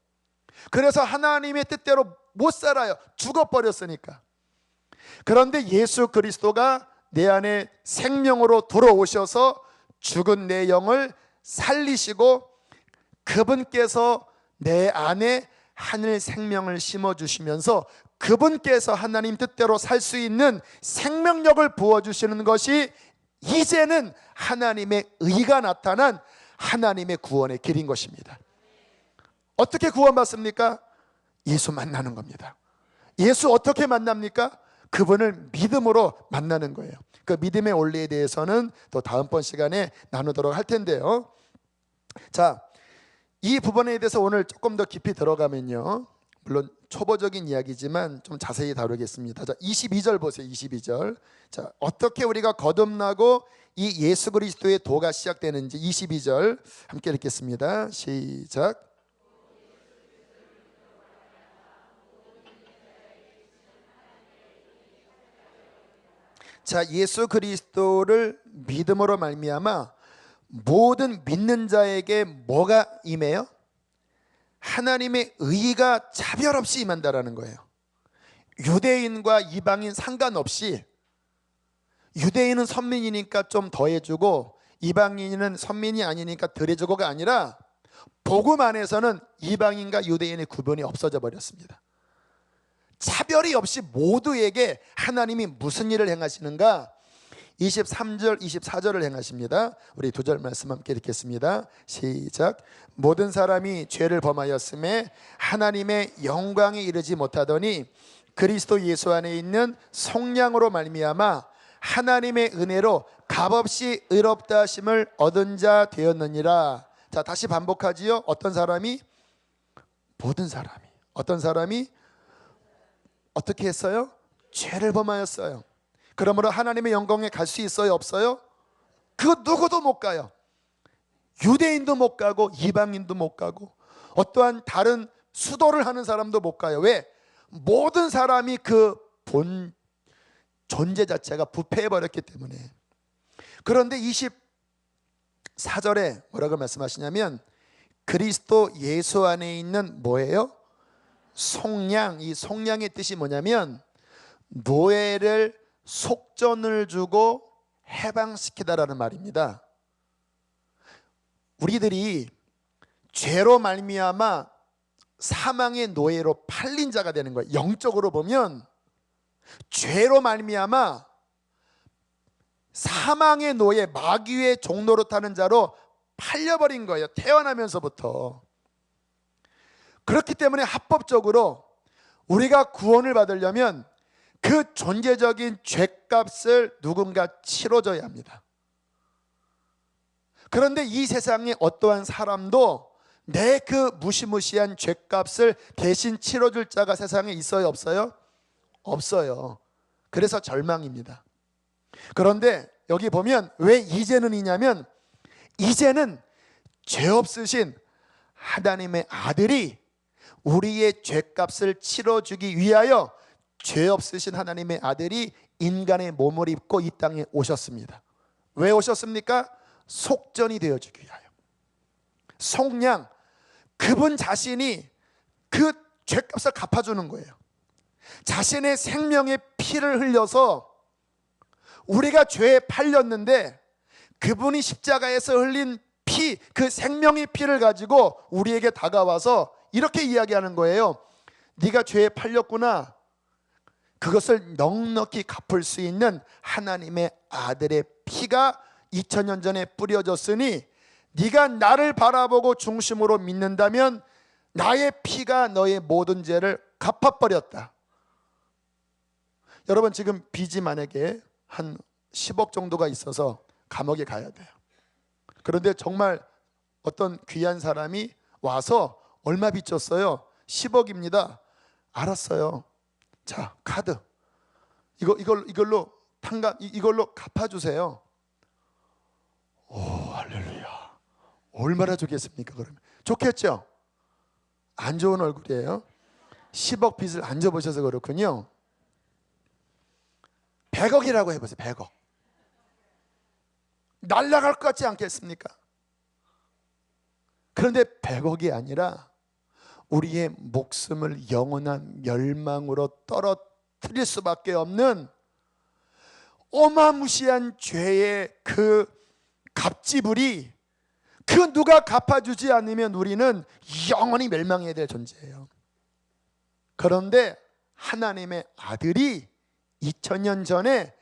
그래서 하나님의 뜻대로 못 살아요. 죽어버렸으니까. 그런데 예수 그리스도가 내 안에 생명으로 들어오셔서 죽은 내 영을 살리시고, 그분께서 내 안에 하늘 생명을 심어주시면서 그분께서 하나님 뜻대로 살 수 있는 생명력을 부어주시는 것이 이제는 하나님의 의가 나타난 하나님의 구원의 길인 것입니다. 어떻게 구원받습니까? 예수 만나는 겁니다. 예수 어떻게 만납니까? 그분을 믿음으로 만나는 거예요. 그 믿음의 원리에 대해서는 또 다음번 시간에 나누도록 할 텐데요. 자, 이 부분에 대해서 오늘 조금 더 깊이 들어가면요, 물론 초보적인 이야기지만 좀 자세히 다루겠습니다. 자, 22절 보세요. 22절. 자, 어떻게 우리가 거듭나고 이 예수 그리스도의 도가 시작되는지 22절 함께 읽겠습니다. 시작. 자, 예수 그리스도를 믿음으로 말미암아 모든 믿는 자에게 뭐가 임해요? 하나님의 의가 차별 없이 임한다라는 거예요. 유대인과 이방인 상관없이, 유대인은 선민이니까 좀 더해주고 이방인은 선민이 아니니까 덜해주고가 아니라 복음 안에서는 이방인과 유대인의 구분이 없어져 버렸습니다. 차별이 없이 모두에게 하나님이 무슨 일을 행하시는가? 23절 24절을 행하십니다. 우리 두 절 말씀 함께 읽겠습니다. 시작. 모든 사람이 죄를 범하였음에 하나님의 영광에 이르지 못하더니 그리스도 예수 안에 있는 성령으로 말미암아 하나님의 은혜로 값없이 의롭다 하심을 얻은 자 되었느니라. 자, 다시 반복하지요. 어떤 사람이? 모든 사람이. 어떤 사람이? 어떻게 했어요? 죄를 범하였어요. 그러므로 하나님의 영광에 갈 수 있어요? 없어요? 그 누구도 못 가요. 유대인도 못 가고 이방인도 못 가고 어떠한 다른 수도를 하는 사람도 못 가요. 왜? 모든 사람이 그 본 존재 자체가 부패해버렸기 때문에. 그런데 24절에 뭐라고 말씀하시냐면 그리스도 예수 안에 있는 뭐예요? 속량. 이 속량의 뜻이 뭐냐면 노예를 속전을 주고 해방시키다라는 말입니다. 우리들이 죄로 말미암아 사망의 노예로 팔린 자가 되는 거예요. 영적으로 보면 죄로 말미암아 사망의 노예, 마귀의 종로로 타는 자로 팔려버린 거예요. 태어나면서부터. 그렇기 때문에 합법적으로 우리가 구원을 받으려면 그 존재적인 죄값을 누군가 치러줘야 합니다. 그런데 이 세상에 어떠한 사람도 내 그 무시무시한 죄값을 대신 치러줄 자가 세상에 있어요? 없어요? 없어요. 그래서 절망입니다. 그런데 여기 보면 왜 이제는 이냐면 이제는 죄 없으신 하나님의 아들이 우리의 죄값을 치러주기 위하여 죄 없으신 하나님의 아들이 인간의 몸을 입고 이 땅에 오셨습니다. 왜 오셨습니까? 속전이 되어주기 위하여. 속량, 그분 자신이 그 죄값을 갚아주는 거예요. 자신의 생명의 피를 흘려서 우리가 죄에 팔렸는데 그분이 십자가에서 흘린 피, 그 생명의 피를 가지고 우리에게 다가와서 이렇게 이야기하는 거예요. 네가 죄에 팔렸구나. 그것을 넉넉히 갚을 수 있는 하나님의 아들의 피가 2000년 전에 뿌려졌으니 네가 나를 바라보고 중심으로 믿는다면 나의 피가 너의 모든 죄를 갚아버렸다. 여러분 지금 빚이 만약에 한 10억 정도가 있어서 감옥에 가야 돼요. 그런데 정말 어떤 귀한 사람이 와서 얼마 빚졌어요? 10억입니다. 알았어요. 자, 카드. 이걸로 이걸로 갚아주세요. 오, 할렐루야. 얼마나 좋겠습니까? 그러면 좋겠죠? 안 좋은 얼굴이에요. 10억 빚을 안 져보셔서 그렇군요. 100억이라고 해보세요. 100억. 날아갈 것 같지 않겠습니까? 그런데 100억이 아니라 우리의 목숨을 영원한 멸망으로 떨어뜨릴 수밖에 없는 어마무시한 죄의 그 값지불이 그 누가 갚아주지 않으면 우리는 영원히 멸망해야 될 존재예요. 그런데 하나님의 아들이 2000년 전에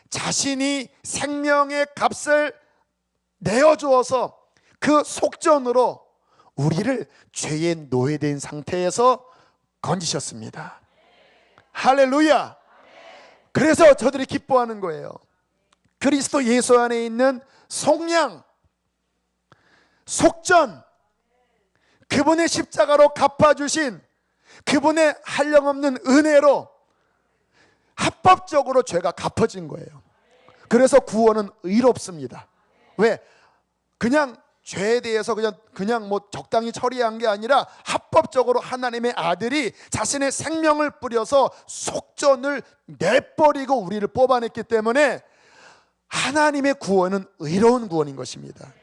자신이 생명의 값을 내어주어서 그 속전으로 우리를 죄의 노예된 상태에서 건지셨습니다. 할렐루야. 그래서 저들이 기뻐하는 거예요. 그리스도 예수 안에 있는 속량, 속전, 그분의 십자가로 갚아주신 그분의 한량없는 은혜로 합법적으로 죄가 갚아진 거예요. 그래서 구원은 의롭습니다. 왜? 그냥 죄에 대해서 그냥 뭐 적당히 처리한 게 아니라 합법적으로 하나님의 아들이 자신의 생명을 뿌려서 속전을 내버리고 우리를 뽑아냈기 때문에 하나님의 구원은 의로운 구원인 것입니다.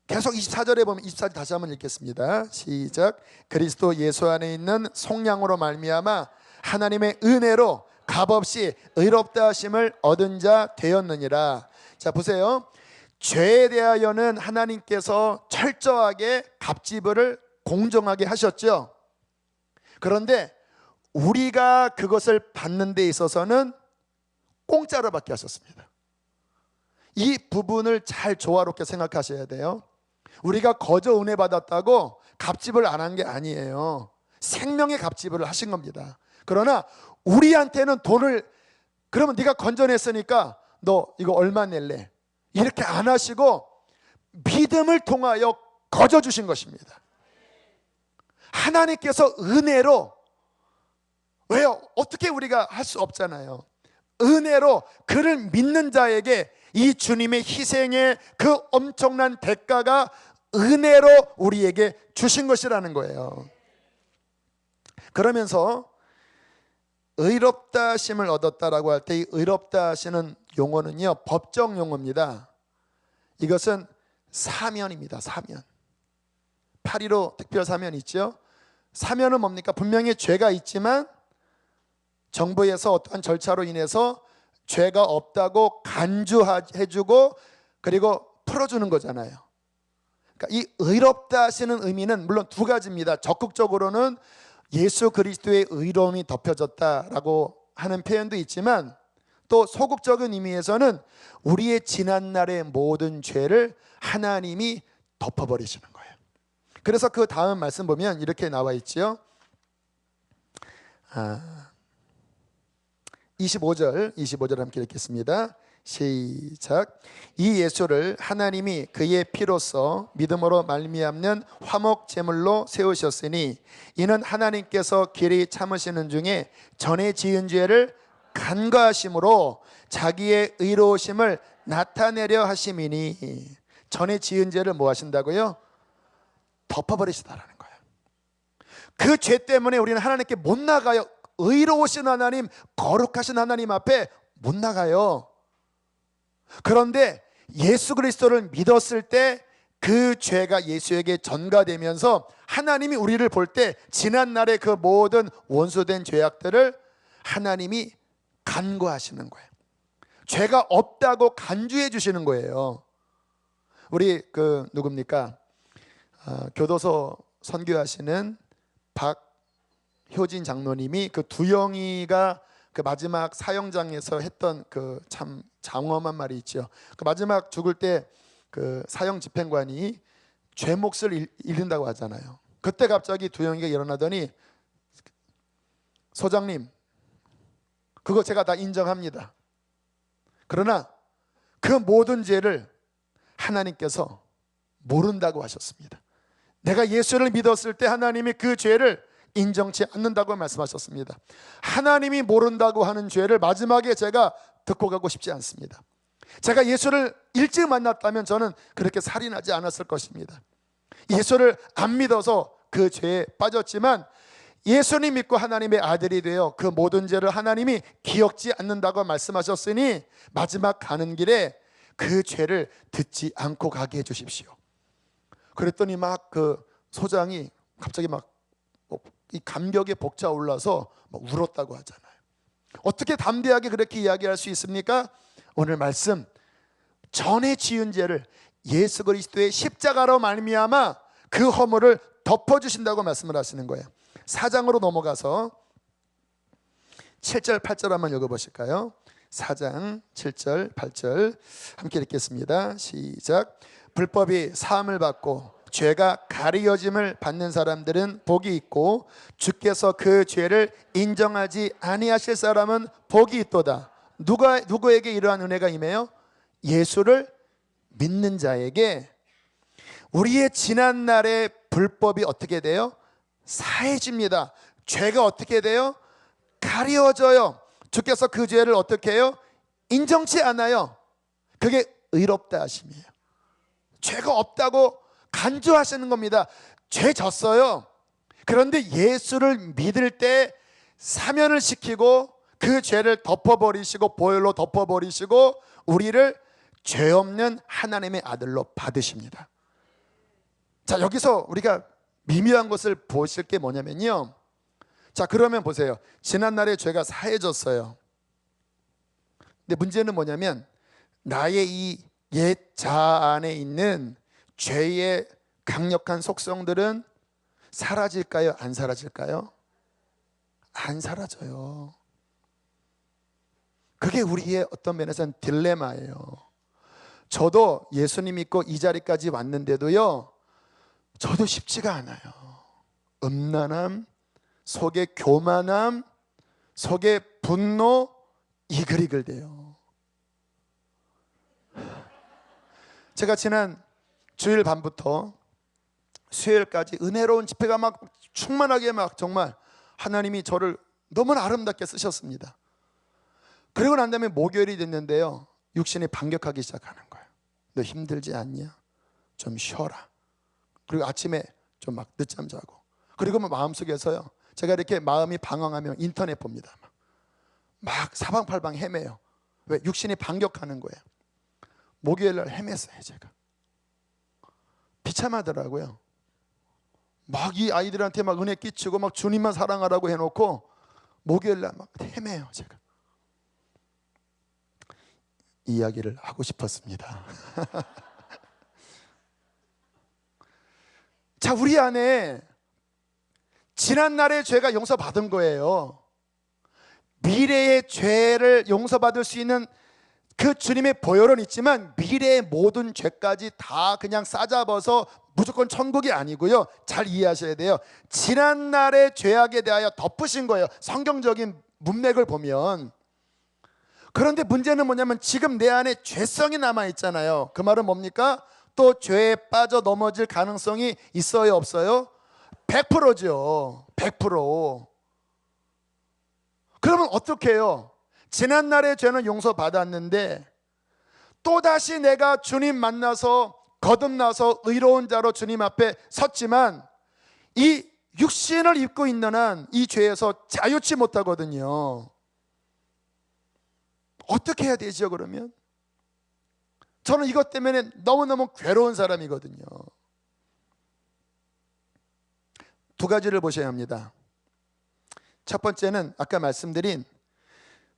계속 24절에 보면 24절 다시 한번 읽겠습니다. 시작. 그리스도 예수 안에 있는 속량으로 말미암아 하나님의 은혜로 값없이 의롭다 하심을 얻은 자 되었느니라. 자 보세요. 죄에 대하여는 하나님께서 철저하게 값지불을 공정하게 하셨죠. 그런데 우리가 그것을 받는 데 있어서는 공짜로 받게 하셨습니다. 이 부분을 잘 조화롭게 생각하셔야 돼요. 우리가 거저 은혜 받았다고 값지불 안 한 게 아니에요. 생명의 값지불을 하신 겁니다. 그러나 우리한테는 돈을, 그러면 네가 건져냈으니까 너 이거 얼마 낼래? 이렇게 안 하시고 믿음을 통하여 거저 주신 것입니다. 하나님께서 은혜로, 왜요? 어떻게 우리가 할 수 없잖아요. 은혜로 그를 믿는 자에게 이 주님의 희생의 그 엄청난 대가가 은혜로 우리에게 주신 것이라는 거예요. 그러면서 의롭다 하심을 얻었다라고 할 때 이 의롭다 하시는 용어는요, 법정 용어입니다. 이것은 사면입니다. 사면. 8.15 특별 사면 있죠. 사면은 뭡니까? 분명히 죄가 있지만 정부에서 어떠한 절차로 인해서 죄가 없다고 간주해주고 그리고 풀어주는 거잖아요. 그러니까 이 의롭다 하시는 의미는 물론 두 가지입니다. 적극적으로는 예수 그리스도의 의로움이 덮여졌다라고 하는 표현도 있지만 또 소극적인 의미에서는 우리의 지난날의 모든 죄를 하나님이 덮어버리시는 거예요. 그래서 그 다음 말씀 보면 이렇게 나와 있죠. 25절 함께 읽겠습니다. 시작. 이 예수를 하나님이 그의 피로써 믿음으로 말미암는 화목 제물로 세우셨으니 이는 하나님께서 길이 참으시는 중에 전에 지은 죄를 간과하심으로 자기의 의로우심을 나타내려 하심이니. 전에 지은 죄를 뭐 하신다고요? 덮어버리시다라는 거예요. 그 죄 때문에 우리는 하나님께 못 나가요. 의로우신 하나님, 거룩하신 하나님 앞에 못 나가요. 그런데 예수 그리스도를 믿었을 때 그 죄가 예수에게 전가되면서 하나님이 우리를 볼 때 지난날의 그 모든 원수된 죄악들을 하나님이 간과하시는 거예요. 죄가 없다고 간주해 주시는 거예요. 우리 누굽니까? 교도소 선교하시는 박효진 장로님이 그 두영이가 그 마지막 사형장에서 했던 그 참 장엄한 말이 있죠. 그 마지막 죽을 때 그 사형 집행관이 죄 몫을 잃는다고 하잖아요. 그때 갑자기 두영이가 일어나더니 소장님, 그거 제가 다 인정합니다. 그러나 그 모든 죄를 하나님께서 모른다고 하셨습니다. 내가 예수를 믿었을 때 하나님이 그 죄를 인정치 않는다고 말씀하셨습니다. 하나님이 모른다고 하는 죄를 마지막에 제가 듣고 가고 싶지 않습니다. 제가 예수를 일찍 만났다면 저는 그렇게 살인하지 않았을 것입니다. 예수를 안 믿어서 그 죄에 빠졌지만 예수님 믿고 하나님의 아들이 되어 그 모든 죄를 하나님이 기억지 않는다고 말씀하셨으니 마지막 가는 길에 그 죄를 듣지 않고 가게 해주십시오. 그랬더니 막 그 소장이 갑자기 막 이 감격에 벅차올라서 막 울었다고 하잖아요. 어떻게 담대하게 그렇게 이야기할 수 있습니까? 오늘 말씀, 전에 지은 죄를 예수 그리스도의 십자가로 말미암아 그 허물을 덮어주신다고 말씀을 하시는 거예요. 4장으로 넘어가서 7절 8절 한번 읽어보실까요? 4장 7절 8절 함께 읽겠습니다. 시작. 불법이 사함을 받고 죄가 가리어짐을 받는 사람들은 복이 있고 주께서 그 죄를 인정하지 아니하실 사람은 복이 있도다. 누구에게 이러한 은혜가 임해요? 예수를 믿는 자에게 우리의 지난날의 불법이 어떻게 돼요? 사해집니다. 죄가 어떻게 돼요? 가리워져요. 주께서 그 죄를 어떻게 해요? 인정치 않아요. 그게 의롭다 하심이에요. 죄가 없다고 간주하시는 겁니다. 죄 졌어요. 그런데 예수를 믿을 때 사면을 시키고 그 죄를 덮어버리시고 보혈로 덮어버리시고 우리를 죄 없는 하나님의 아들로 받으십니다. 자, 여기서 우리가 미묘한 것을 보실 게 뭐냐면요, 자, 그러면 보세요. 지난날에 죄가 사해졌어요. 근데 문제는 뭐냐면 나의 이 옛 자아 안에 있는 죄의 강력한 속성들은 사라질까요? 안 사라질까요? 안 사라져요. 그게 우리의 어떤 면에서는 딜레마예요. 저도 예수님 믿고 이 자리까지 왔는데도요, 저도 쉽지가 않아요. 음란함, 속에 교만함, 속에 분노, 이글이글대요. 제가 지난 주일 밤부터 수요일까지 은혜로운 집회가 막 충만하게 막 정말 하나님이 저를 너무나 아름답게 쓰셨습니다. 그리고 난 다음에 목요일이 됐는데요, 육신이 반격하기 시작하는 거예요. 너 힘들지 않냐? 좀 쉬어라. 그리고 아침에 좀 막 늦잠 자고, 그리고 마음속에서요, 제가 이렇게 마음이 방황하면 인터넷 봅니다. 막 사방팔방 헤매요. 왜? 육신이 반격하는 거예요. 목요일 날 헤맸어요. 제가 비참하더라고요. 막 이 아이들한테 막 은혜 끼치고 막 주님만 사랑하라고 해놓고 목요일 날 막 헤매요. 제가 이야기를 하고 싶었습니다. 자, 우리 안에 지난날의 죄가 용서받은 거예요. 미래의 죄를 용서받을 수 있는 그 주님의 보혈은 있지만 미래의 모든 죄까지 다 그냥 싸잡아서 무조건 천국이 아니고요, 잘 이해하셔야 돼요. 지난날의 죄악에 대하여 덮으신 거예요, 성경적인 문맥을 보면. 그런데 문제는 뭐냐면 지금 내 안에 죄성이 남아있잖아요. 그 말은 뭡니까? 또 죄에 빠져 넘어질 가능성이 있어요, 없어요? 100%죠. 100%. 그러면 어떻게 해요? 지난날의 죄는 용서받았는데 또다시 내가 주님 만나서 거듭나서 의로운 자로 주님 앞에 섰지만 이 육신을 입고 있는 한 이 죄에서 자유치 못하거든요. 어떻게 해야 되죠, 그러면? 저는 이것 때문에 너무너무 괴로운 사람이거든요. 두 가지를 보셔야 합니다. 첫 번째는 아까 말씀드린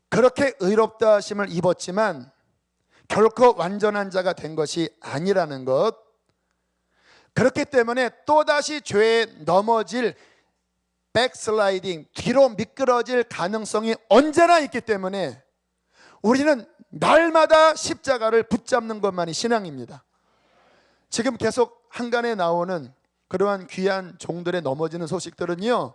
그렇게 의롭다 하심을 입었지만 결코 완전한 자가 된 것이 아니라는 것. 그렇기 때문에 또다시 죄에 넘어질 백슬라이딩, 뒤로 미끄러질 가능성이 언제나 있기 때문에 우리는 날마다 십자가를 붙잡는 것만이 신앙입니다. 지금 계속 한간에 나오는 그러한 귀한 종들의 넘어지는 소식들은요,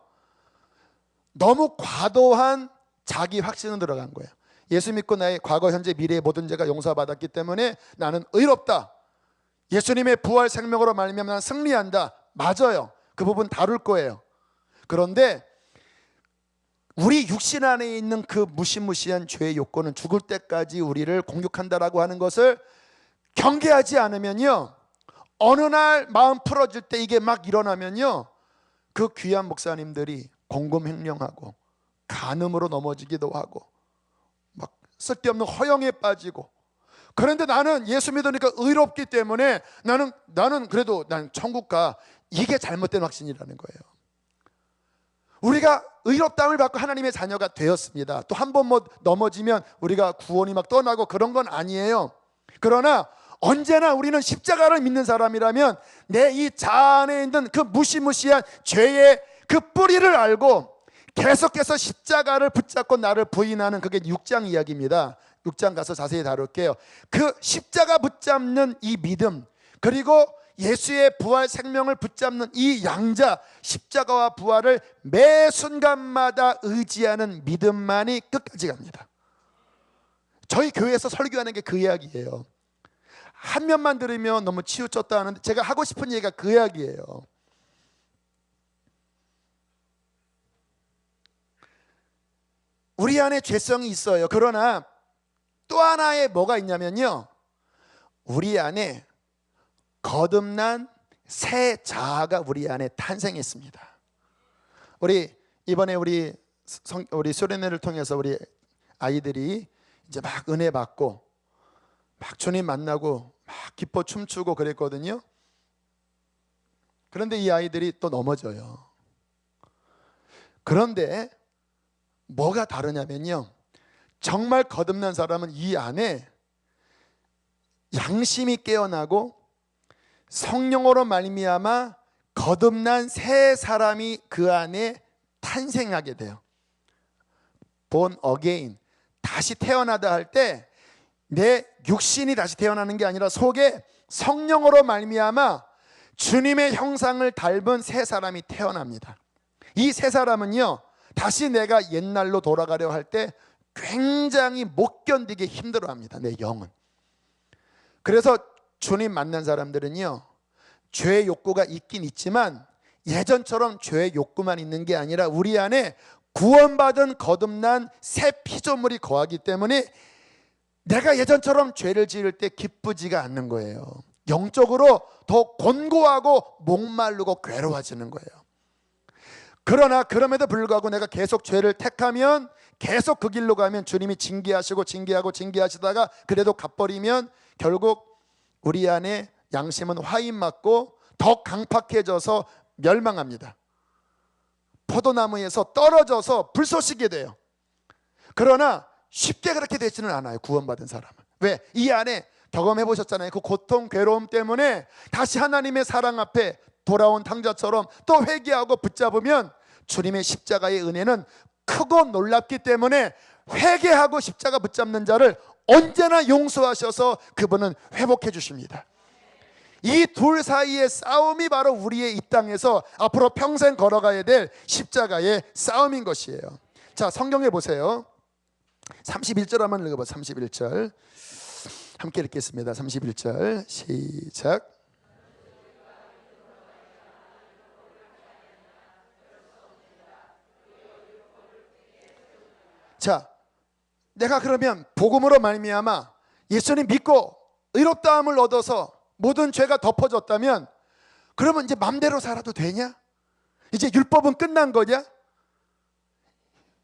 너무 과도한 자기 확신은 들어간 거예요. 예수 믿고 나의 과거, 현재, 미래의 모든 죄가 용서받았기 때문에 나는 의롭다. 예수님의 부활 생명으로 말미암아 나는 승리한다. 맞아요. 그 부분 다룰 거예요. 그런데 우리 육신 안에 있는 그 무시무시한 죄의 요건은 죽을 때까지 우리를 공격한다라고 하는 것을 경계하지 않으면요, 어느 날 마음 풀어질 때 이게 막 일어나면요, 그 귀한 목사님들이 공금횡령하고 간음으로 넘어지기도 하고 막 쓸데없는 허영에 빠지고. 그런데 나는 예수 믿으니까 의롭기 때문에 나는 그래도 난 천국 가. 이게 잘못된 확신이라는 거예요. 우리가 의롭다함을 받고 하나님의 자녀가 되었습니다. 또 한 번 넘어지면 우리가 구원이 막 떠나고 그런 건 아니에요. 그러나 언제나 우리는 십자가를 믿는 사람이라면 내 이 자아 안에 있는 그 무시무시한 죄의 그 뿌리를 알고 계속해서 십자가를 붙잡고 나를 부인하는, 그게 6장 이야기입니다. 6장 가서 자세히 다룰게요. 그 십자가 붙잡는 이 믿음, 그리고 예수의 부활 생명을 붙잡는 이 양자, 십자가와 부활을 매 순간마다 의지하는 믿음만이 끝까지 갑니다. 저희 교회에서 설교하는 게 그 이야기예요. 한 면만 들으면 너무 치우쳤다 하는데 제가 하고 싶은 얘기가 그 이야기예요. 우리 안에 죄성이 있어요. 그러나 또 하나의 뭐가 있냐면요, 우리 안에 거듭난 새 자아가 우리 안에 탄생했습니다. 이번에 우리 수련회를 통해서 우리 아이들이 이제 막 은혜 받고 막 주님 만나고 막 기뻐 춤추고 그랬거든요. 그런데 이 아이들이 또 넘어져요. 그런데 뭐가 다르냐면요, 정말 거듭난 사람은 이 안에 양심이 깨어나고 성령으로 말미암아 거듭난 새 사람이 그 안에 탄생하게 돼요. born again, 다시 태어나다 할 때 내 육신이 다시 태어나는 게 아니라 속에 성령으로 말미암아 주님의 형상을 닮은 새 사람이 태어납니다. 이 새 사람은요, 다시 내가 옛날로 돌아가려 할 때 굉장히 못 견디게 힘들어합니다. 내 영은. 그래서 주님 만난 사람들은요, 죄의 욕구가 있긴 있지만 예전처럼 죄의 욕구만 있는 게 아니라 우리 안에 구원받은 거듭난 새 피조물이 거하기 때문에 내가 예전처럼 죄를 지을 때 기쁘지가 않는 거예요. 영적으로 더 곤고하고 목마르고 괴로워지는 거예요. 그러나 그럼에도 불구하고 내가 계속 죄를 택하면, 계속 그 길로 가면 주님이 징계하시고 징계하시다가 그래도 갚버리면 결국 우리 안에 양심은 화인 맞고 더 강팍해져서 멸망합니다. 포도나무에서 떨어져서 불쏘시게 돼요. 그러나 쉽게 그렇게 되지는 않아요, 구원받은 사람은. 왜? 이 안에 경험해 보셨잖아요. 그 고통, 괴로움 때문에 다시 하나님의 사랑 앞에 돌아온 탕자처럼 또 회개하고 붙잡으면 주님의 십자가의 은혜는 크고 놀랍기 때문에 회개하고 십자가 붙잡는 자를 언제나 용서하셔서 그분은 회복해 주십니다. 이 둘 사이의 싸움이 바로 우리의 이 땅에서 앞으로 평생 걸어가야 될 십자가의 싸움인 것이에요. 자, 성경에 보세요. 31절 한번 읽어보세요. 31절 함께 읽겠습니다. 31절 시작. 자, 내가 그러면 복음으로 말미암아 예수님 믿고 의롭다함을 얻어서 모든 죄가 덮어졌다면 그러면 이제 맘대로 살아도 되냐? 이제 율법은 끝난 거냐?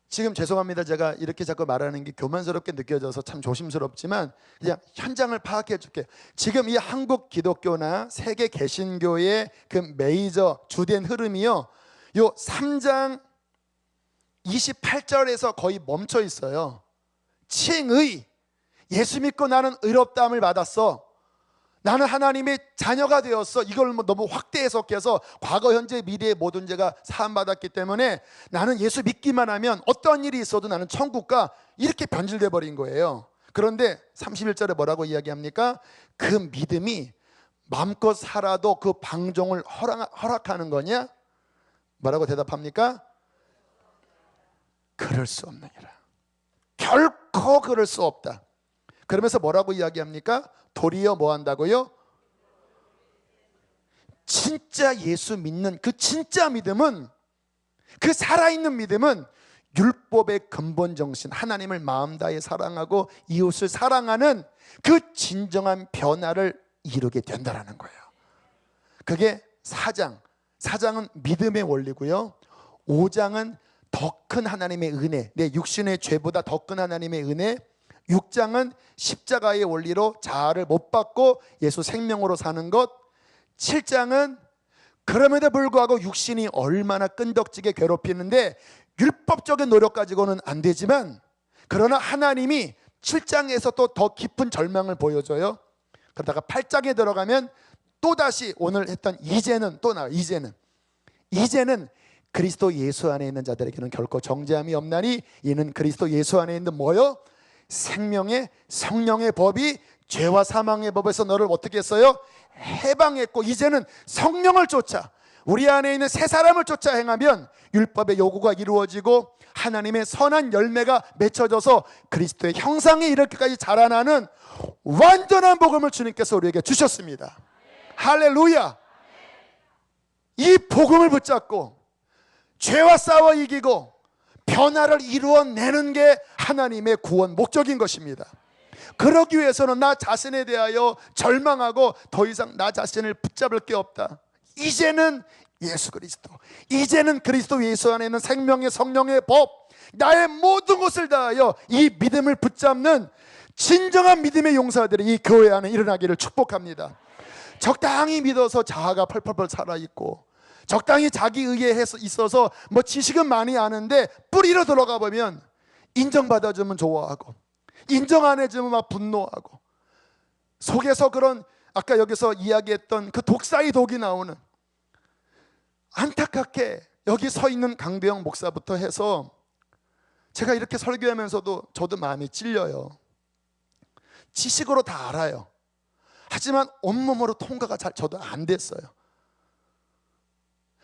지금 죄송합니다. 제가 이렇게 자꾸 말하는 게 교만스럽게 느껴져서 참 조심스럽지만 그냥 현장을 파악해 줄게요. 지금 이 한국 기독교나 세계 개신교의 그 메이저 주된 흐름이요, 요 3장 28절에서 거의 멈춰 있어요. 칭의, 예수 믿고 나는 의롭다함을 받았어, 나는 하나님의 자녀가 되었어, 이걸 너무 확대 해석해서 과거 현재 미래의 모든 죄가 사함받았기 때문에 나는 예수 믿기만 하면 어떤 일이 있어도 나는 천국 가, 이렇게 변질돼 버린 거예요. 그런데 31절에 뭐라고 이야기합니까? 그 믿음이 마음껏 살아도 그 방종을 허락하는 거냐? 뭐라고 대답합니까? 그럴 수 없느니라. 결코 그럴 수 없다. 그러면서 뭐라고 이야기합니까? 도리어 뭐 한다고요? 진짜 예수 믿는 그 진짜 믿음은, 그 살아있는 믿음은 율법의 근본 정신, 하나님을 마음 다해 사랑하고 이웃을 사랑하는 그 진정한 변화를 이루게 된다라는 거예요. 그게 4장은 믿음의 원리고요, 5장은 더 큰 하나님의 은혜, 내 육신의 죄보다 더 큰 하나님의 은혜, 6장은 십자가의 원리로 자아를 못 받고 예수 생명으로 사는 것, 7장은 그럼에도 불구하고 육신이 얼마나 끈덕지게 괴롭히는데 율법적인 노력 가지고는 안 되지만, 그러나 하나님이 7장에서 또 더 깊은 절망을 보여줘요. 그러다가 8장에 들어가면 또다시 오늘 했던 이제는 또 나와요. 이제는 그리스도 예수 안에 있는 자들에게는 결코 정죄함이 없나니 이는 그리스도 예수 안에 있는 뭐요? 생명의 성령의 법이 죄와 사망의 법에서 너를 어떻게 했어요? 해방했고, 이제는 성령을 쫓아 우리 안에 있는 새 사람을 쫓아 행하면 율법의 요구가 이루어지고 하나님의 선한 열매가 맺혀져서 그리스도의 형상이 이렇게까지 자라나는 완전한 복음을 주님께서 우리에게 주셨습니다. 할렐루야. 이 복음을 붙잡고 죄와 싸워 이기고 변화를 이루어내는 게 하나님의 구원 목적인 것입니다. 그러기 위해서는 나 자신에 대하여 절망하고 더 이상 나 자신을 붙잡을 게 없다. 이제는 예수 그리스도, 이제는 그리스도 예수 안에 있는 생명의 성령의 법, 나의 모든 것을 다하여 이 믿음을 붙잡는 진정한 믿음의 용사들이 이 교회 안에 일어나기를 축복합니다. 적당히 믿어서 자아가 펄펄펄 살아있고, 적당히 자기 의에 있어서 뭐 지식은 많이 아는데 뿌리로 들어가 보면 인정받아주면 좋아하고, 인정 안 해주면 막 분노하고, 속에서 그런 아까 여기서 이야기했던 그 독사의 독이 나오는, 안타깝게 여기 서 있는 강대영 목사부터 해서 제가 이렇게 설교하면서도 저도 마음이 찔려요. 지식으로 다 알아요. 하지만 온몸으로 통과가 잘 저도 안 됐어요.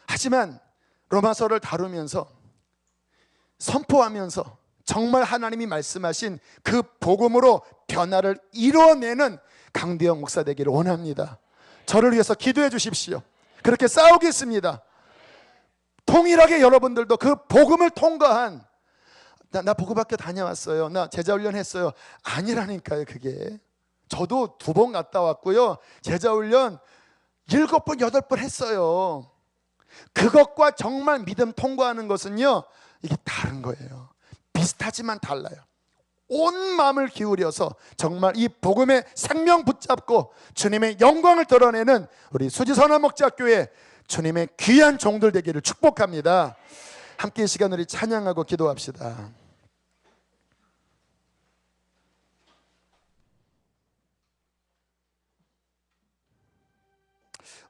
하지만 로마서를 다루면서 선포하면서 정말 하나님이 말씀하신 그 복음으로 변화를 이뤄내는 강대영 목사 되기를 원합니다. 저를 위해서 기도해 주십시오. 그렇게 싸우겠습니다. 통일하게 여러분들도 그 복음을 통과한, 나 복음학교 다녀왔어요, 나 제자훈련 했어요, 아니라니까요. 그게 저도 2번 갔다 왔고요, 제자훈련 7번 8번 했어요. 그것과 정말 믿음 통과하는 것은요, 이게 다른 거예요. 비슷하지만 달라요. 온 마음을 기울여서 정말 이 복음의 생명 붙잡고 주님의 영광을 드러내는 우리 수지선한 목자교회 주님의 귀한 종들 되기를 축복합니다. 함께 이 시간 우리 찬양하고 기도합시다.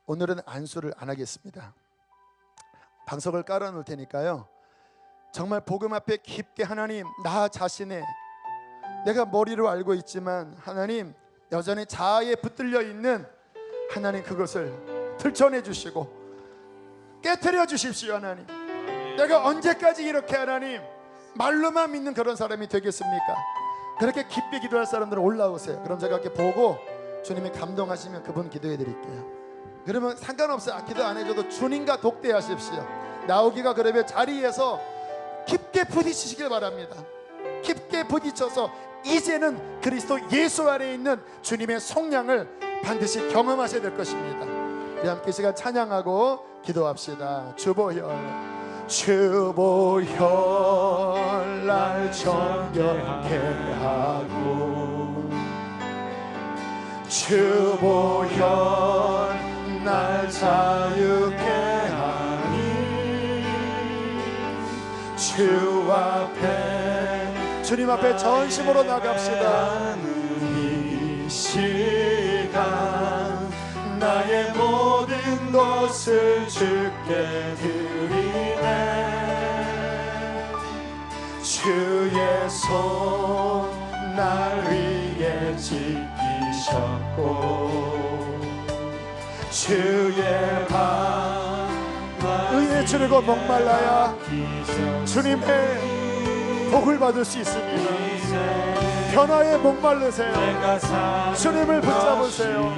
오늘은 안수를 안 하겠습니다. 방석을 깔아 놓을 테니까요, 정말 복음 앞에 깊게 하나님, 나 자신의, 내가 머리로 알고 있지만 하나님 여전히 자아에 붙들려 있는 하나님, 그것을 들춰내 주시고 깨트려 주십시오. 하나님, 내가 언제까지 이렇게 하나님 말로만 믿는 그런 사람이 되겠습니까? 그렇게 깊게 기도할 사람들은 올라오세요. 그럼 제가 이렇게 보고 주님이 감동하시면 그분 기도해 드릴게요. 그러면 상관없어요. 기도 안 해줘도 주님과 독대하십시오. 나오기가 그러면 자리에서 깊게 부딪히시길 바랍니다. 깊게 부딪혀서 이제는 그리스도 예수 안에 있는 주님의 성량을 반드시 경험하셔야 될 것입니다. 우리 함께 시간 찬양하고 기도합시다. 주보혈, 주보혈 날 정결케 하고, 주보혈 날 자유케 하니, 주 앞에, 주님 앞에 전심으로 나갑시다. 이 시간 나의 모든 것을 주께 드리네. 주의 손 날 위에 지키셨고, 주의 발 의에 주르고 목말라야 주님의 복을 받을 수 있습니다. 변화에 목마르세요. 주님을 붙잡으세요.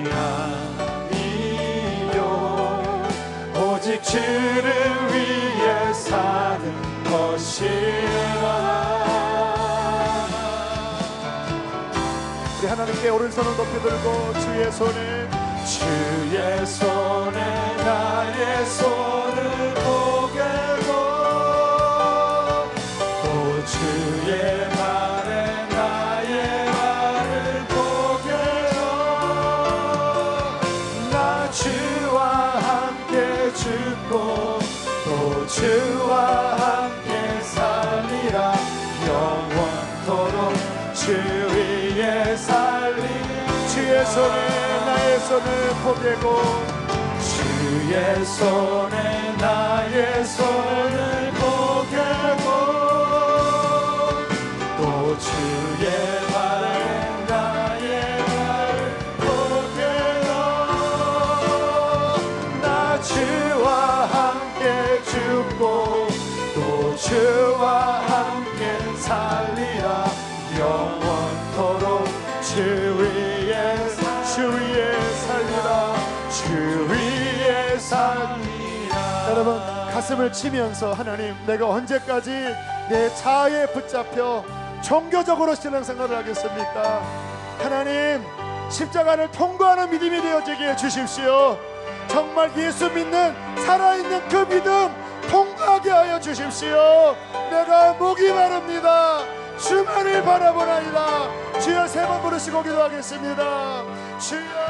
오직 주를 위해 사는 것이라. 우리 하나님께 오른손을 높이 들고 주의 손에, 주의 손에 나의 손을 보게고, 또 주의 발에 나의 발을 보게고, 나 주와 함께 죽고 또 주와 함께 살리라. 영원토록 주 위에 살리. 주의 손에 나의 손을 보게고, 주의 손에 나의 손을 보게고, 또 주의 발에 나의 발을 보게고, 나 주와 함께 죽고 또 주와 함께 살리라. 영원토록 주 위에 살리라. 주 위에 살리라. 여러분 가슴을 치면서, 하나님, 내가 언제까지 내 자아에 붙잡혀 종교적으로 신앙생활을 하겠습니까? 하나님 십자가를 통과하는 믿음이 되어지게 해주십시오. 정말 예수 믿는 살아있는 그 믿음 통과하게 하여 주십시오. 내가 목이 마릅니다. 주만을 바라보나이다. 주여 세 번 부르시고 기도하겠습니다. 주여